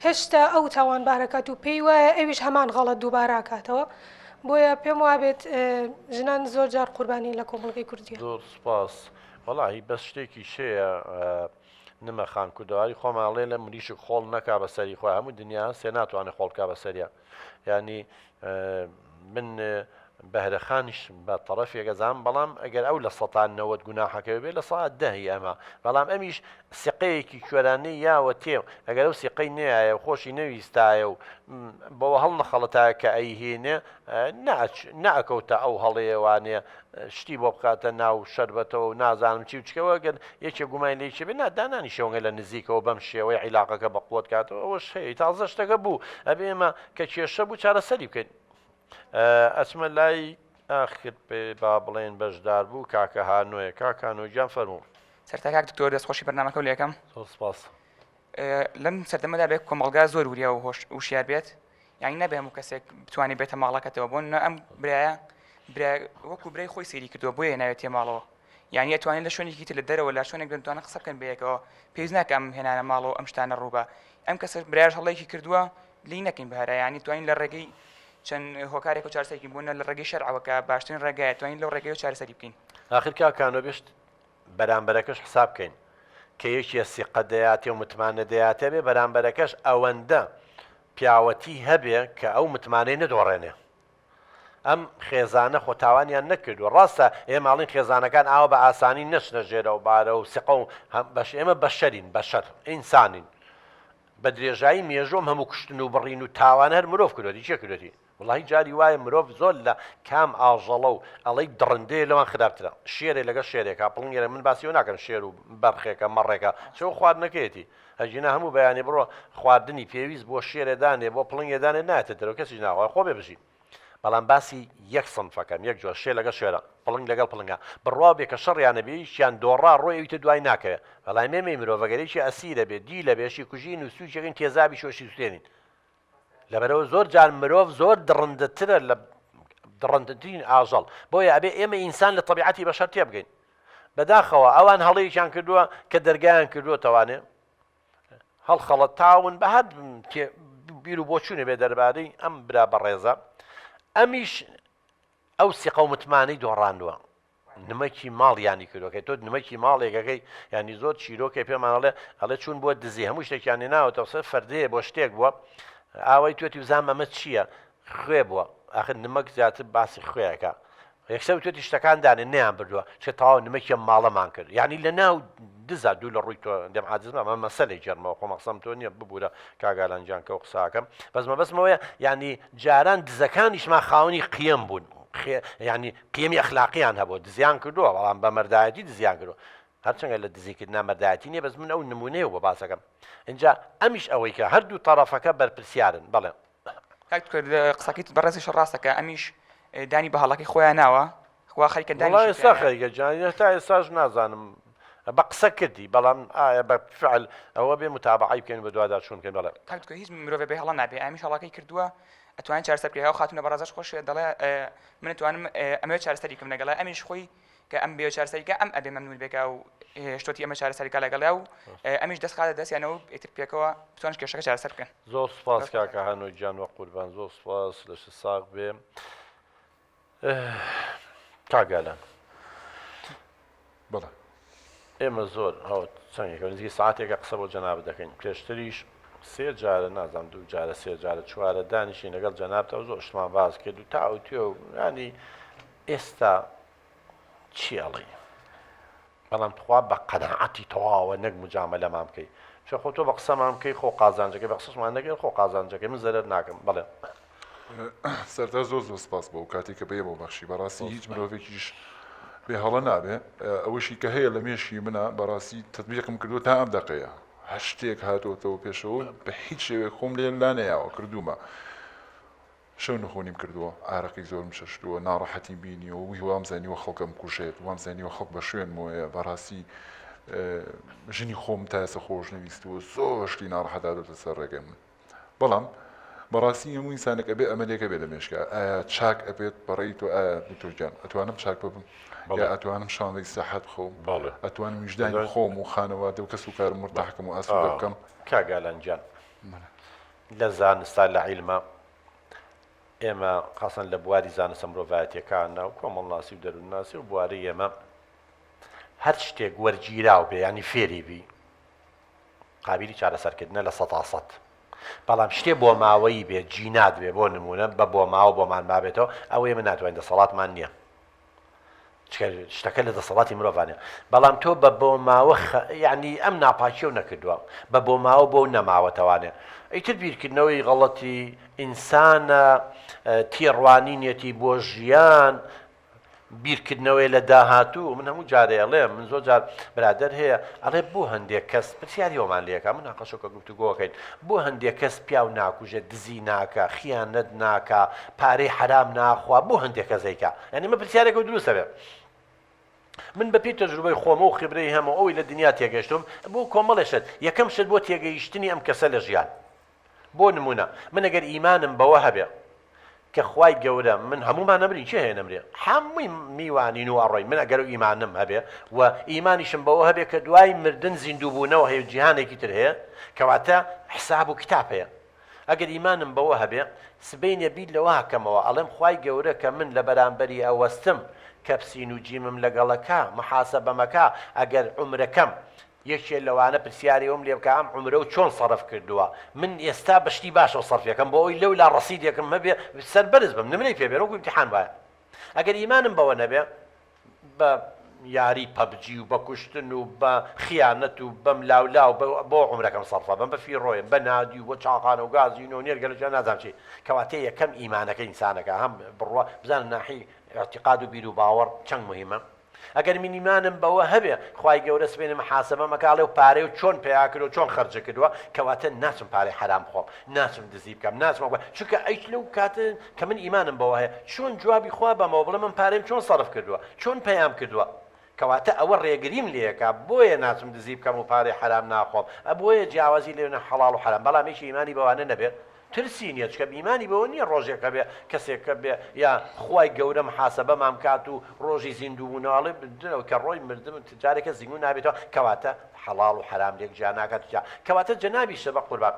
هێشتا ئەو تاوانبارەکات و پێی وایە ئەویش هەمان غەڵەت دووبارە کاتەوە بۆیە پێم وابێت ژنان زۆر جار قوربانی لە کۆمەڵگەی کوردیە. زۆر سپاس وەڵاهی بەس شتێکی شەیە نمە خانکودەواری خۆماڵێ لە مریشک خۆڵ نەکا بە سەری خۆی هەموو دنیا سێ ناتوانێت خۆڵکا بە سەریە ینی من بەهرەخانیش بە تەڕەفێکە زان بەڵام ئەگەر ئەو لە سەتان نەوەت گوناحەکەوێ بێ لە سەعات دەهی ئەمە بەڵام ئەمیش سقەیەکی کوێرانەی یاوە تێو ئەگەر ئەو سقەی نایە و خۆشی نەویستایە و بەوە هەڵ نەخەڵەتایە کە ئەیهێنێ نەئەکەوتە ئەو هەڵەیەوانێ شتی بۆ بخاتە ناو شەربەتەوە و نازانم چی بچکەوە گەن یەکێ گومان لێکی بێ نادانانی شەوەی لە نزیکەوە بەم شێوەی عیلاقەکە بە قوت کاتەوە ئەوەش هەیە تازە شتەکە بوو ئەبێ ئێمە کە کێشە بوو چارەسەری بکەین. ئەچمە لای ئاخر پێ با بڵێن بەشدار بوو کاکە هانوێ کاکانۆگیان فەرموو سەرتا کاک دکتۆر دەستخۆشی بەرنامەکە و لێکم سپاس لەم سەردەمەدا بێت کۆمەڵگا زۆر وریا و وشیار بێت یانی نەبێ هەموو کەسێک بتوانێت بێتە ماڵەکەتەوە بۆ ئەم برایە وەکو برای خۆی سێری کردووە بۆیە ناوێت تێ ماڵەوە یانی ئەتوانێت لە شوێنێکی تر لە دەرەوە لا شوێنێک دەتوانێت قسە بکەن بەیەکەوە پێویست ناکە ئەم هێنانە ماڵەوە ئەم شتانە ڕووبە ئەم کەسە برایش هەڵەیەکی کردووە لی نەکەین بەهارە یانی توانین لە ڕێگەی چەند هۆکارێک و چارەسەری بوون لە ڕێگەی شەرعەوەکە باشترین ڕێگایە توانین لەو ڕێگەی و چارەسەری بکەین. ئاخر کاکانۆ بێشت بەرامبەرەکەش حساب بکەین کە یەکیە سیقە دەیاتێ و متمانە دەیاتێ بێ بەرامبەرەکەش ئەوەندە پیاوەتی هەبێ کە ئەو متمانەی نەدۆڕێنێ ئەم خێزانە خۆتاوانیان نەکردو ڕاستە ئێماڵین خێزانەکان ئاوە بە ئاسانی نەچنە ژێرە و بارە و سیقە و ئێمە بەشەرین بەشەر ئینسانین بە درێژایی مێژۆم هەموو کوشتن و بڕین و تاوان هەر مرۆڤ کردوەتی چێ کردوەتی وڵی جاری وایە مرۆڤ زۆر لە کام ئاژەڵە و ئەڵەی دڕندەیە لەوان خراپترە شێرێ لەگە شێرێکە پڵنگێرە من باسیەوە ناکەم شێر و بەرخێکە مەڕێکە چۆ خواردنەکەیەتی هەژینە هەموو بەیانی بڕۆ خواردنی پێویست بۆ شێرێدانێ بۆ پڵنگێدانێ نایەتە دەرەوە کەسی ناوە خۆ بێ بژین بەڵام باسی یەک سنفەکەم یەک جۆر شێر لەگە شێرە پڵنگ لەگەڵ پڵنگە بڕوا بێ کە شەڕیانە بێیشیان دۆڕا ڕۆیویتە دوای ناکەوێت بەڵام مێمەی مرۆڤەگەرێکی ئەسیرە بێ دی لە بێشی کوژین و سوچەکەین تێزابی شۆشی سوێنین لەبەرەوە زۆر جار مرۆڤ زۆر دڕندەترە لە دڕندترین ئاژەڵ بۆیە ئەبێ ئێمە ئینسان لە تەبیعەتی بەشەر تێ بگەین بەداخەوە ئەوان هەڵەیەکیان کردووە کە دەرگایان کردووە تەوانێ هەڵخەڵەت تاون بە هەر بیر و بۆچوونێ بێ دەربارەی ئەم برا بەڕێزە ئەمیش ئەو سیقە و متمانەی دۆڕاندووە نمەکی ماڵیانی کردوکەی تۆ نمەکی ماڵێکەکەی ینی زۆر چیرۆکێ پێمانەڵێ هەڵێ چوون بۆ دزی هەموو شتێکیانی ناوەتەوە سەر فەردەیە بۆ شتێک بووە ئاوای توێتی وزان ئەمە چییە خوێ بووە ئاخر نمەک زیاتر باسی خوێەکە یەکسەر توێتی شتەکان دانێ نەیان بردووە چێ تاوا نمەکی ماڵەمان کرد یعنی لە ناو دزا دوو لە ڕووی تۆ دەم عاجزمە ئەمە مەسەلەی جەرمەوە خۆ مەقسەم تۆ نییە ببوورە کاگالانجان کە و قساکەم بەسمەوەیە ینی جاران دزەکانیشمان خاوەنی قیم بوون ینی قیمی ئەخلاقیان هەبوو دزیان کردووە بەڵام بە مەردایەتی دزیان کردو هەرچەندە لە دزیکردنا مەردایەتی نییە بەس من ئەو نمونەیە بۆ باسەکەم اینجا ئەمیش ئەوەی کە هەردوو تەڕەفەکە بەرپرسیارن بەڵێ قسەکەیت بەڕێزیش ڕاستەکە ئەمیش دانی بە هەڵەکەی خۆیان ناوە خوا خەریکە دانی ئێستا خەریکە جان تا ئێستاش نازانم بە قسە کردی بەڵام ئایا بە فعل ئەوە بێ متابعی بکەین بە دووادار چوون بکەین بەڵێ کاکتۆ هیچ مرۆڤ بێ هەڵە نابێ ئەمیش هەڵەکەی کردووە ئەتوانین چارەسەر بکرێتەوە خاتونە بەڕازەش خۆش دەڵێ من ئەتوانم ئەمە چارەسەریکەم لەگەڵا ئەمیش خۆی کە ئەم بێ چارەسەریکە ئەم ئەبێ مەمنون بێکا و شتۆتی ئەمە چارەسەریکا لەگەڵا و ئەمیش دەستخاتە دەستیانەوە ئیتر پێکەوە بتوانن کێشەکە چارەسەر بکەن. زۆر سوپاس کاکە هانۆی گیان وە قوربان، زۆر سوپاس لەش ساغ بێ. کاگالان بەڵێ ئێمە زۆر هەوت چەندێکە نزیکی ساعتێکە قسە بۆ جەناب دەکەین، پێشتریش سێ جارە نازانم دوو جارە سێ جارە چوارە دانیشین لەگەڵ جەنابتەوە زۆر شتمان باز کرد و تا و تێ و ینی ئێستا چی ئەڵێ؟ بەڵام تخوا بە قەناعەتی تەواوە نەک مجامەلەمان بکەی، چۆن خۆ تۆ بە قسەمان بکەی خۆ قازانجەکەی بە قسەشمان نەگەر خۆ قازانجەکەی من زەرەر ناکەم. بەڵێ سەرتا زۆر زۆر سپاس بۆ کاتی کە بێ بۆ بەخشی بەڕاستی هیچ مرۆڤێکیش بێ هەڵە نابێ ئەوەشی کە هەیە لە مێشی منە بەڕاستی تەطبیقم کردو تا ئەم دەقەیە هەر شتێک هاتۆتەوە پێشەوە بە هیچ شێوێک خۆم لێ لا نەیاوە کردومە شەو نەخۆنیم کردووە ئارەقی زۆرم شەشتووە ناڕەحەتی بینیەوە وی وام زانیوە خەڵکەم کوشێت وام زانیوە خەڵک بە شوێنمەوەیە بەڕاستی ژنی خۆم تا ئێستا خۆش نەویستووە زۆر شتی ناڕەحەت دادۆتە سەر ڕێگەی من. بەڵام بەڕاستی هەموو ئینسانێک ئەبێ ئەمەلێکە بێ لە مێشکە ئایا چاک ئەبێت بەڕێی تۆ ئایا دکتۆرجان ئەتوانم چاک ببم یا ئەتوانم شانزەی سەحەت خۆم ئەتوانم ویژدانی خۆم و خانەوادە و کەس و کارم مرتاحکەم و ئاسوودە بکەم. کاگالانجان لە زانستا لە عیلمە ئێمە خاصن لە بواری زانستە مرۆڤایەتیەکانە و کۆمەڵناسی و دەروونناسی و بواری ئێمە هەر شتێک وەرگیراو بێ ینی فێری بی قابلی چارەسەرکردنە لە 100%. بەڵام شتێ بۆ ماوەی بێت جینات بێ بۆ نمونە بە بۆ ماوە بۆمان مابێتەوە ئەوە ئێمە ناتوانین دەسەڵاتمان نییە شتەکە لە دەسەڵاتی مرۆڤانە. بەڵام تۆ بە بۆ ماوە یعنی ئەم ناپاچی و نەکردووە بە بۆ ماوە بۆ نەماوەتەوانێ ئیتر بیرکردنەوەی غەڵەتی ئینسانە تێڕوانینەتی بۆ ژیان بیرکردنەوەی لە داهاتوو من هەموو جارێڵێم من زۆر جار برادەر هەیە ئەڵێ بۆ هەندێک کەس پرسیاریەوەمان لێەکە من ناقەشەکە گفتوگۆکەین بۆ هەندێک کەس پیاو ناکوژێت دزی ناکە خیانەت ناکە پارەی حرام ناخوا بۆ هەندێک کەسێکە یعنی من پرسیارێکە دروستە بێ من بەپی تەجروبەی خۆمە و خبرەی هەموو ئەوی لە دنیا تێگەشتم بۆ کۆمەڵێشت یەکەم شت بۆ تێگەیشتنی ئەم کەسە لە ژیان بۆ نمونە من ئەگەر ئیمانم بەوە هەبێ کە خوای گەورە من هەمومان نەمرین چی هەیە نەمرێ هەمووی میوانین و ئەڕۆی من ئەگەر و ئیمانم هەبێ و ئیمانیشم بەوە هەبێ کە دوای مردن زیندووبوونەوە هەیە جیهانێکی تر هەیە کەواتە حساب و کتاب هەیە ئەگەر ئیمانم بەوە هەبێ سبەینە بیت لەوە هەکەمەوە ئەڵێم خوای گەورە کە من لە بەرامبەری ئەوەستم کەپسین و جیمم لەگەڵەکە محاسەبەمەکە ئەگەر عمرەکەم یەکێ لەوانە پرسیاریەوەم لێ بکە ئەم عمرە و چۆن سەرف کردووە من ئێستا بەشتی باشەوە سەرفیەکەم بۆ ئەوی لەو لا ڕەسیدێکم هەبێ سەربەرز بم نمرەی پێبێ وەکو ئیمتیحان وایە ئەگەر ئیمانم بەوە نەبێ بە یاری پەبجی و بە کوشتن و بە خیانەت و بەم لاولاو بۆ عمرەکەم سەرفە بم بە فیڕۆیم بە نادی و بۆ چاقانە و گازین و نێرگەلەجان نازانم چی کەواتە یەکەم ئیمانەکە ئینسانەکە هەم بڕوە بزانن ناحی اعتقاد و بیر و باوەڕ چەند مهمە ئەگەر من ئیمانم بەوە هەبێ خوای گەورە سبێنە محاسەبە مەکاڵێ و پارەی و چۆن پێیا کردو چۆن خەرجە کردووە کەواتە ناچم پارەی حرام بخۆم ناچم دزی بکەم ناچم چونکە ئەیت لەو کاتە کە من ئیمانم بەوە هەیە چۆن جوابی خوا بەمەوە بڵێ من پارەیم چۆن سەرف کردووە چۆن پەیام کردووە کەواتە ئەوە ڕێگریم لێکە بۆیە ناچم دزی بکەم و پارەی حرام ناخۆم بۆیە جیاوازی لێنە حەڵاڵ و حرام بەڵام هیچ ئیمانی بەوانە نەبێت ترسی نییە چکە بیمانی بەوە نییە ڕۆژێکە بێ کەسێکە بێ یا خوای گەورە محاسەبە مام کات و ڕۆژی زیندووبوونەوەڵێ بدنەوە کە ڕۆی مردم جارێکە زیندوو نابێتەوە کەواتە حەڵاڵ و حرام لێک جا ناکات جا کەواتە جەنابی شەبە قوربان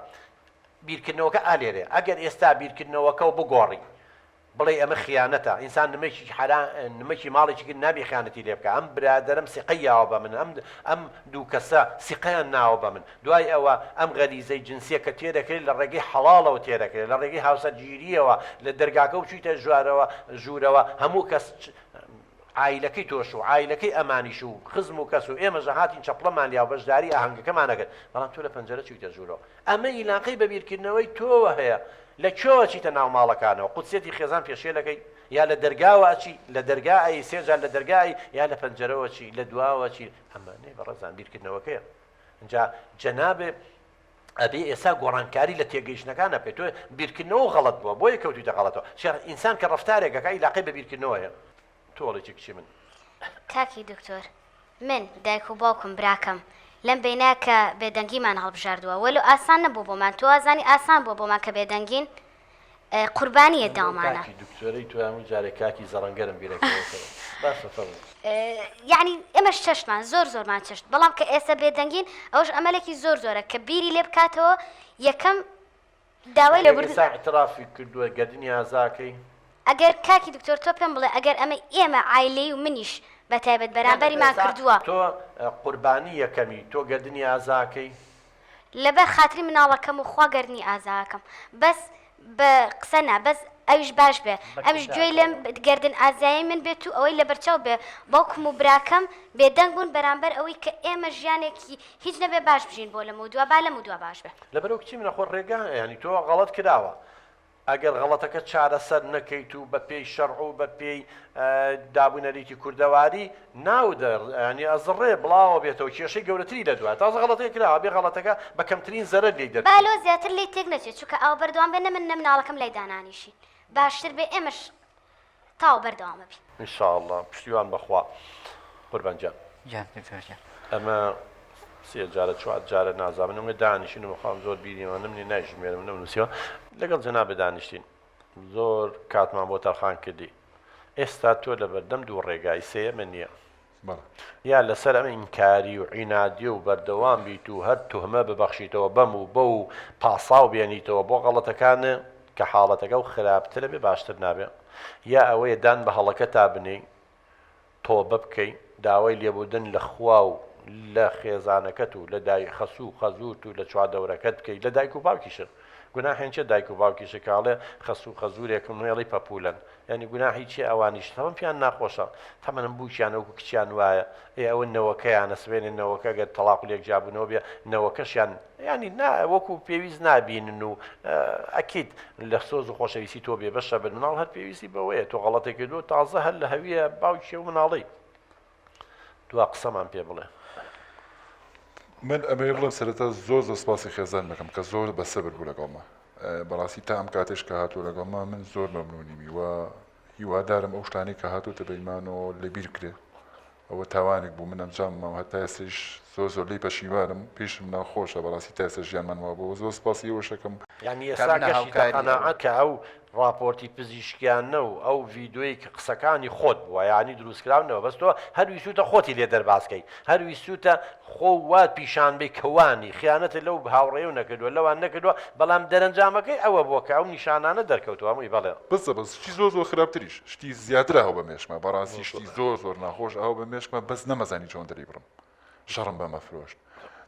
بیرکردنەوەکە ئالێرێ ئەگەر ئێستا بیرکردنەوەکە و بگۆڕی بڵێ ئەمە خیانەتە ئینسان نمەکی ماڵێکی کرد نابی خیانەتی لێ بکە ئەم برادەرم سیقەیاوە بە من ئەم دوو کەسە سیقەیان ناوە بە من دوای ئەوە ئەم غەریزەی جنسیە کە تێدەکرێت لە ڕێگەی حەڵاڵەوە تێدەکرێت لە ڕێگەی هاوسەرگیریەوە لە دەرگاکە و چوویتە ژوورەوە هەموو کەس عایلەکەی تۆش و عایلەکەی ئەمانیش و خزم و کەس و ئێمە ژەهاتی چەپڵەمان لیا بەشداری ئاهەنگەکەمان نەکرد بەڵام تۆ لە پەنجەرە چوویتە ژوورەوە ئەمە ئیلاقەی بە بیرکردنەوەی تۆوە هەیە لە کوێوە چیتە ناو ماڵەکانەوە قودسێتی خێزان پێشێلەکەی یا لە دەرگاوە چی لە دەرگای سێجار لە دەرگای یا لە پەنجەرەوە چی لە دواوە چی ئەمانەی بەڕێزان بیرکردنەوەکەیە اینجا جەنابێ ئەبێ ئێستا گۆڕانکاری لە تێگەیشتنەکانە پێ تۆ بیرکردنەوە غەڵەت بووە بۆیە کەوتویتە غەڵەتەوە ئینسان کە ڕەفتارێکەکە ئیلاقەی بە بیرکردنەوەیە تۆڵێکی کچی من کاکی دکتۆر من دایک و باوکم براکەم لەم بینە کە بێدەنگیمان هەڵبژاردووە وەلو ئاسان نەبوو بۆمان تۆ ئازانی ئاسان بووە بۆمان کە بێدەنگین قوربانیە داوامانە دکتۆرەی تو هەموو جارێک کاکی زەڕەنگەرم بیرەکەەوە باشە فەرموو. یعنی ئێمەش چەشتمان زۆرمان چشت بەڵام کە ئێستا بێدەنگین ئەوش ئەمەلێکی زۆرە کە بیری لێ بکاتەوە یەکەم داوای لێبوردن اعترافی کردووە گەردنی ئازاکەی. ئەگەر کاکی دکتۆر تۆ پێم بڵێ ئەگەر ئەمە ئێمە عایلەی و منیش بەتایبەت بەرامبەریمان کردووە تۆ قوربانی یەکەمی تۆ گەردنی ئازاکەی لەبەر خاتری مناڵەکەم و خوا گەردنی ئازاکەم بەس بە قسە نا بەس ئەوش باش بێ ئەمش گوێی لێم گەردن ئازایی من بێت و ئەوەی لە بەرچاو بێ باوکم و براکەم بێدەنگ بوون بەرامبەر ئەوەی کە ئێمە ژیانێکی هیچ نەبێ باش بژین بۆ لەمە دووە با لەمە دووە باش بێ لەبەرەوە کچی منە خۆ ڕێگا ینی تۆ غەڵەت کراوە ئەگەر غەڵەتەکە چارەسەر نەکەیت و بە پێی شەرع و بە پێی دابوونەریتی کوردەواری ناودەر ینی ئەزڕێ بڵاوە بێتەوە کێشەی گەورەتری لە دوای تازە غەڵەتەکە کراوە بێ غەڵەتەکە بە کەمترین زەرەر لێی دەرچێت بالۆ زیاتر لێی تێک نەچێت چونکە ئەو بەردەوام بێ نە من مناڵەکەم لای دانانیشی باشتر بێ ئێمەش تاو بەردەوامە بین ئینشاءالله پشتیوان بەخوا قوربان جان ئەمە سێ جارە چوار جارە نازانم ئەمە دانیشتین و خۆم زۆر بیریمە نمنی ناژمێرم نەنووسیەوە لەگەڵ جەنابە دانیشتین زۆر کاتمان بۆ تەرخان کردی ئێستا تۆ لە بەردەم دوو ڕێگای سێمە نییە یا لەسەر ئەمە ئینکاری و عینادیە و بەردەوام بیت و هەر توهمە ببەخشیتەوە بەم و بە و پاساو بێنیتەوە بۆ غەڵەتەکانە کە حاڵەتەکە و خراپترە بێ باشتر نابێ یا ئەوەیە دان بە هەڵەکە تا بنێ تۆبە بکەی داوای لێبوردن لە خوا و لە خێزانەکەت و لە دای خەسوو خەزوت و لە چواردەورەکەت بکەی لە دایک و باوکیشە گوناحێنچە دایک و باوکیشە کاڵێ خەسوو خەزورێکم نوێڵی پەپولەن ینی گوناحی چی ئەوانیش تەمەم پیان ناخۆشە تەمەنم بووکیان وەکو کچیان وایە ئەوە نەوەکەیانە سوێنێ نەوەکە گەر تەلاق و لێک جابوونەوە بێ نەوەکەشیان ینی وەکو پێویست نابینن و ئەکید لە سۆز و خۆشەویستی تۆ بێ بەشە بن مناڵ هەر پێویستی بەوەیە تۆ غەڵەتێک کردو تازە هەر لە هەویە باوکی و مناڵی دوا قسەمان پێ بڵێ من ئەمەی بڵێم سەرەتا زۆر سپاسی خێزان دەکەم کە زۆر بەسەبر بوو لەگەڵمە بەڕاستی تا ئەم کاتێش کە هاتووە لەگەڵما من زۆر مەمنونیمی و هیوادارم ئەو شتانی کە هاتووتە بەیمانەوە لەبیر کرێ ئەوە تاوانێک بوو من ئەمجاممەوە هەتا ئێستش زۆر لی پەشیوارم پێشم ناخۆشە بەڕاستی تا ئێستا ژیانمانەوە بۆ زۆر سپاسی ئەوەشەکەم یعنی ئێستا قەناعەت کە ئەو راپۆرتی پزیشکیانە و ئەو ڤیدۆی کە قسەکانی خۆت بووە یعنی دروستکراونەوە بەس تۆ هەر ویسوتە خۆتی لێ دەرباسکەی هەر ویسوتە خۆ وات پیشانبەی کەوانی خیانەتە لەو هاوڕێ و نەکردووە لەوان نەکردووە بەڵام دەرەنجامەکەی ئەوە بووە کە ئەو نیشانانە دەرکەوتووە هەمووی بەڵێ بەس شتی زۆر خراپتریش شتی زیاتر هەو بە مێشمە بەڕاستی شتی زۆر ناخۆش ئەو بە مێشمە بەس نەمەزانی چۆن دەری بڕم شەڕم بە مەفرۆشت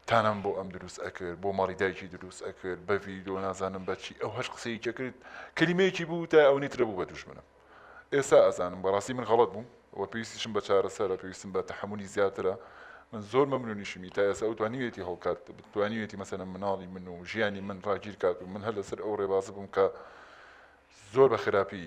تانم بۆ ئەم دروست ئەکرد بۆ ماڵی دایکی دروست ئەکرد بە ڤیدۆ نازانم بەچی ئەو هەش قسەی کرد کەلیمەیەکی بوو تا ئەو نیترە بوو بە دوژمنم ئێستا ئەزانم بەڕاستی من غەڵەت بووم ئەوە پێویستیشم بە چارەسەرە پێویستم بە تەحملی زیاترە من زۆر مەمنونیشمی تا ئێستا ئەو توانیوێتی هەڵکات بتوانیوێتی مەسەلەن مناڵی من و ژیانی من ڕاگیر کات و من هەر لەسەر ئەو ڕێباز بووم کە زۆر بە خراپی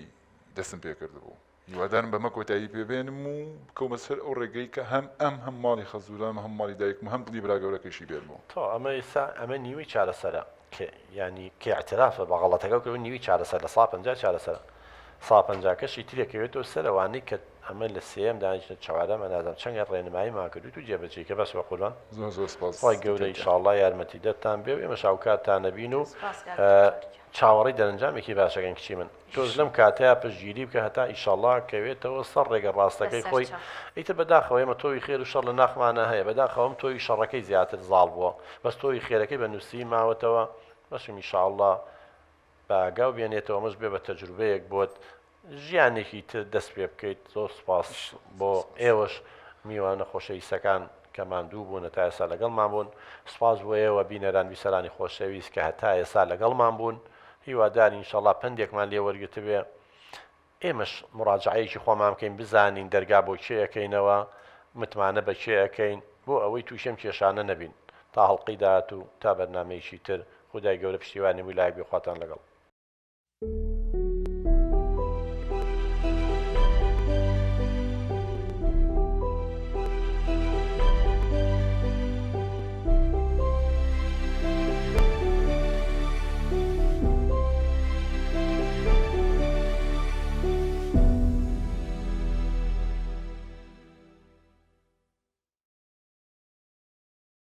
دەستم پێ کردبوو هیوادارم بەمە کۆتایی پێبێنم و بکەومە سەر ئەو ڕێگەی کە هەم ماڵی خەزورام هەم ماڵی دایکم هەم دڵی برا گەورەکەشی بێنمەوە تۆ ئەمە ئێستا ئەمە نیوەی چارەسەرە ینی کە اعترافە بە غەڵەتەکە کە نیوی چارەسەر لە 150 چارەسەرە 150کەشی ترێکەوێتەوە سەرەوانەی کە ئەمە لە سێم دانیشتە چوارەمە نازانم چەندە ڕێنمایی ماکردویت و جێبەجێکە بەس بە قوربان زۆر سپاس خی گەورە ئینشاءالله یارمەتی دەتان بێ و ئێمە شاوکاتتان نەبین و چاوەڕی دەرەنجامێکی باشەکەن کچی من تۆز لەم کاتەیە پشتگیری بکە هەتا ئیشاءالله کەوێتەوە سەر ڕێگە ڕاستەکەی خۆی ئیتر بەداخەوە ئێمە تۆی خێر و شەڕ لە ناخمانە هەیە بەداخەوەم تۆی شەڕەکەی زیاتر زاڵ بووە بەس تۆی خێرەکەی بە نووسی ماوەتەوە بەشم ئیشاءالله باگاو بێنێتەوە مەش بێ بە تەجروبەیەک بۆت ژیانێکی تر دەست پێ بکەیت زۆر سپاس بۆ ئێوەش میوانە خۆشەویستەکان کە ماندوو بوون تا ئێستا لەگەڵمان بوون سپاس بۆ ئێوە بینەران بیسەرانی خۆشەویست کە هەتا ئێستا لەگەڵمان بوون هیوادار ئینشاءالله پندێکمان لێ وەرگرتە بێ ئێمەش مراجعەیەکی خۆمان بکەین بزانین دەرگا بۆ کێ ئەەکەینەوە متمانە بە کێ ئەەکەین بۆ ئەوەی تووشەم کێشانە نەبین تا هەڵقی داهات و تا بەرنامەیەکی تر خودای گەورە پشتیوانی ویلای بێ خواتان لەگەڵ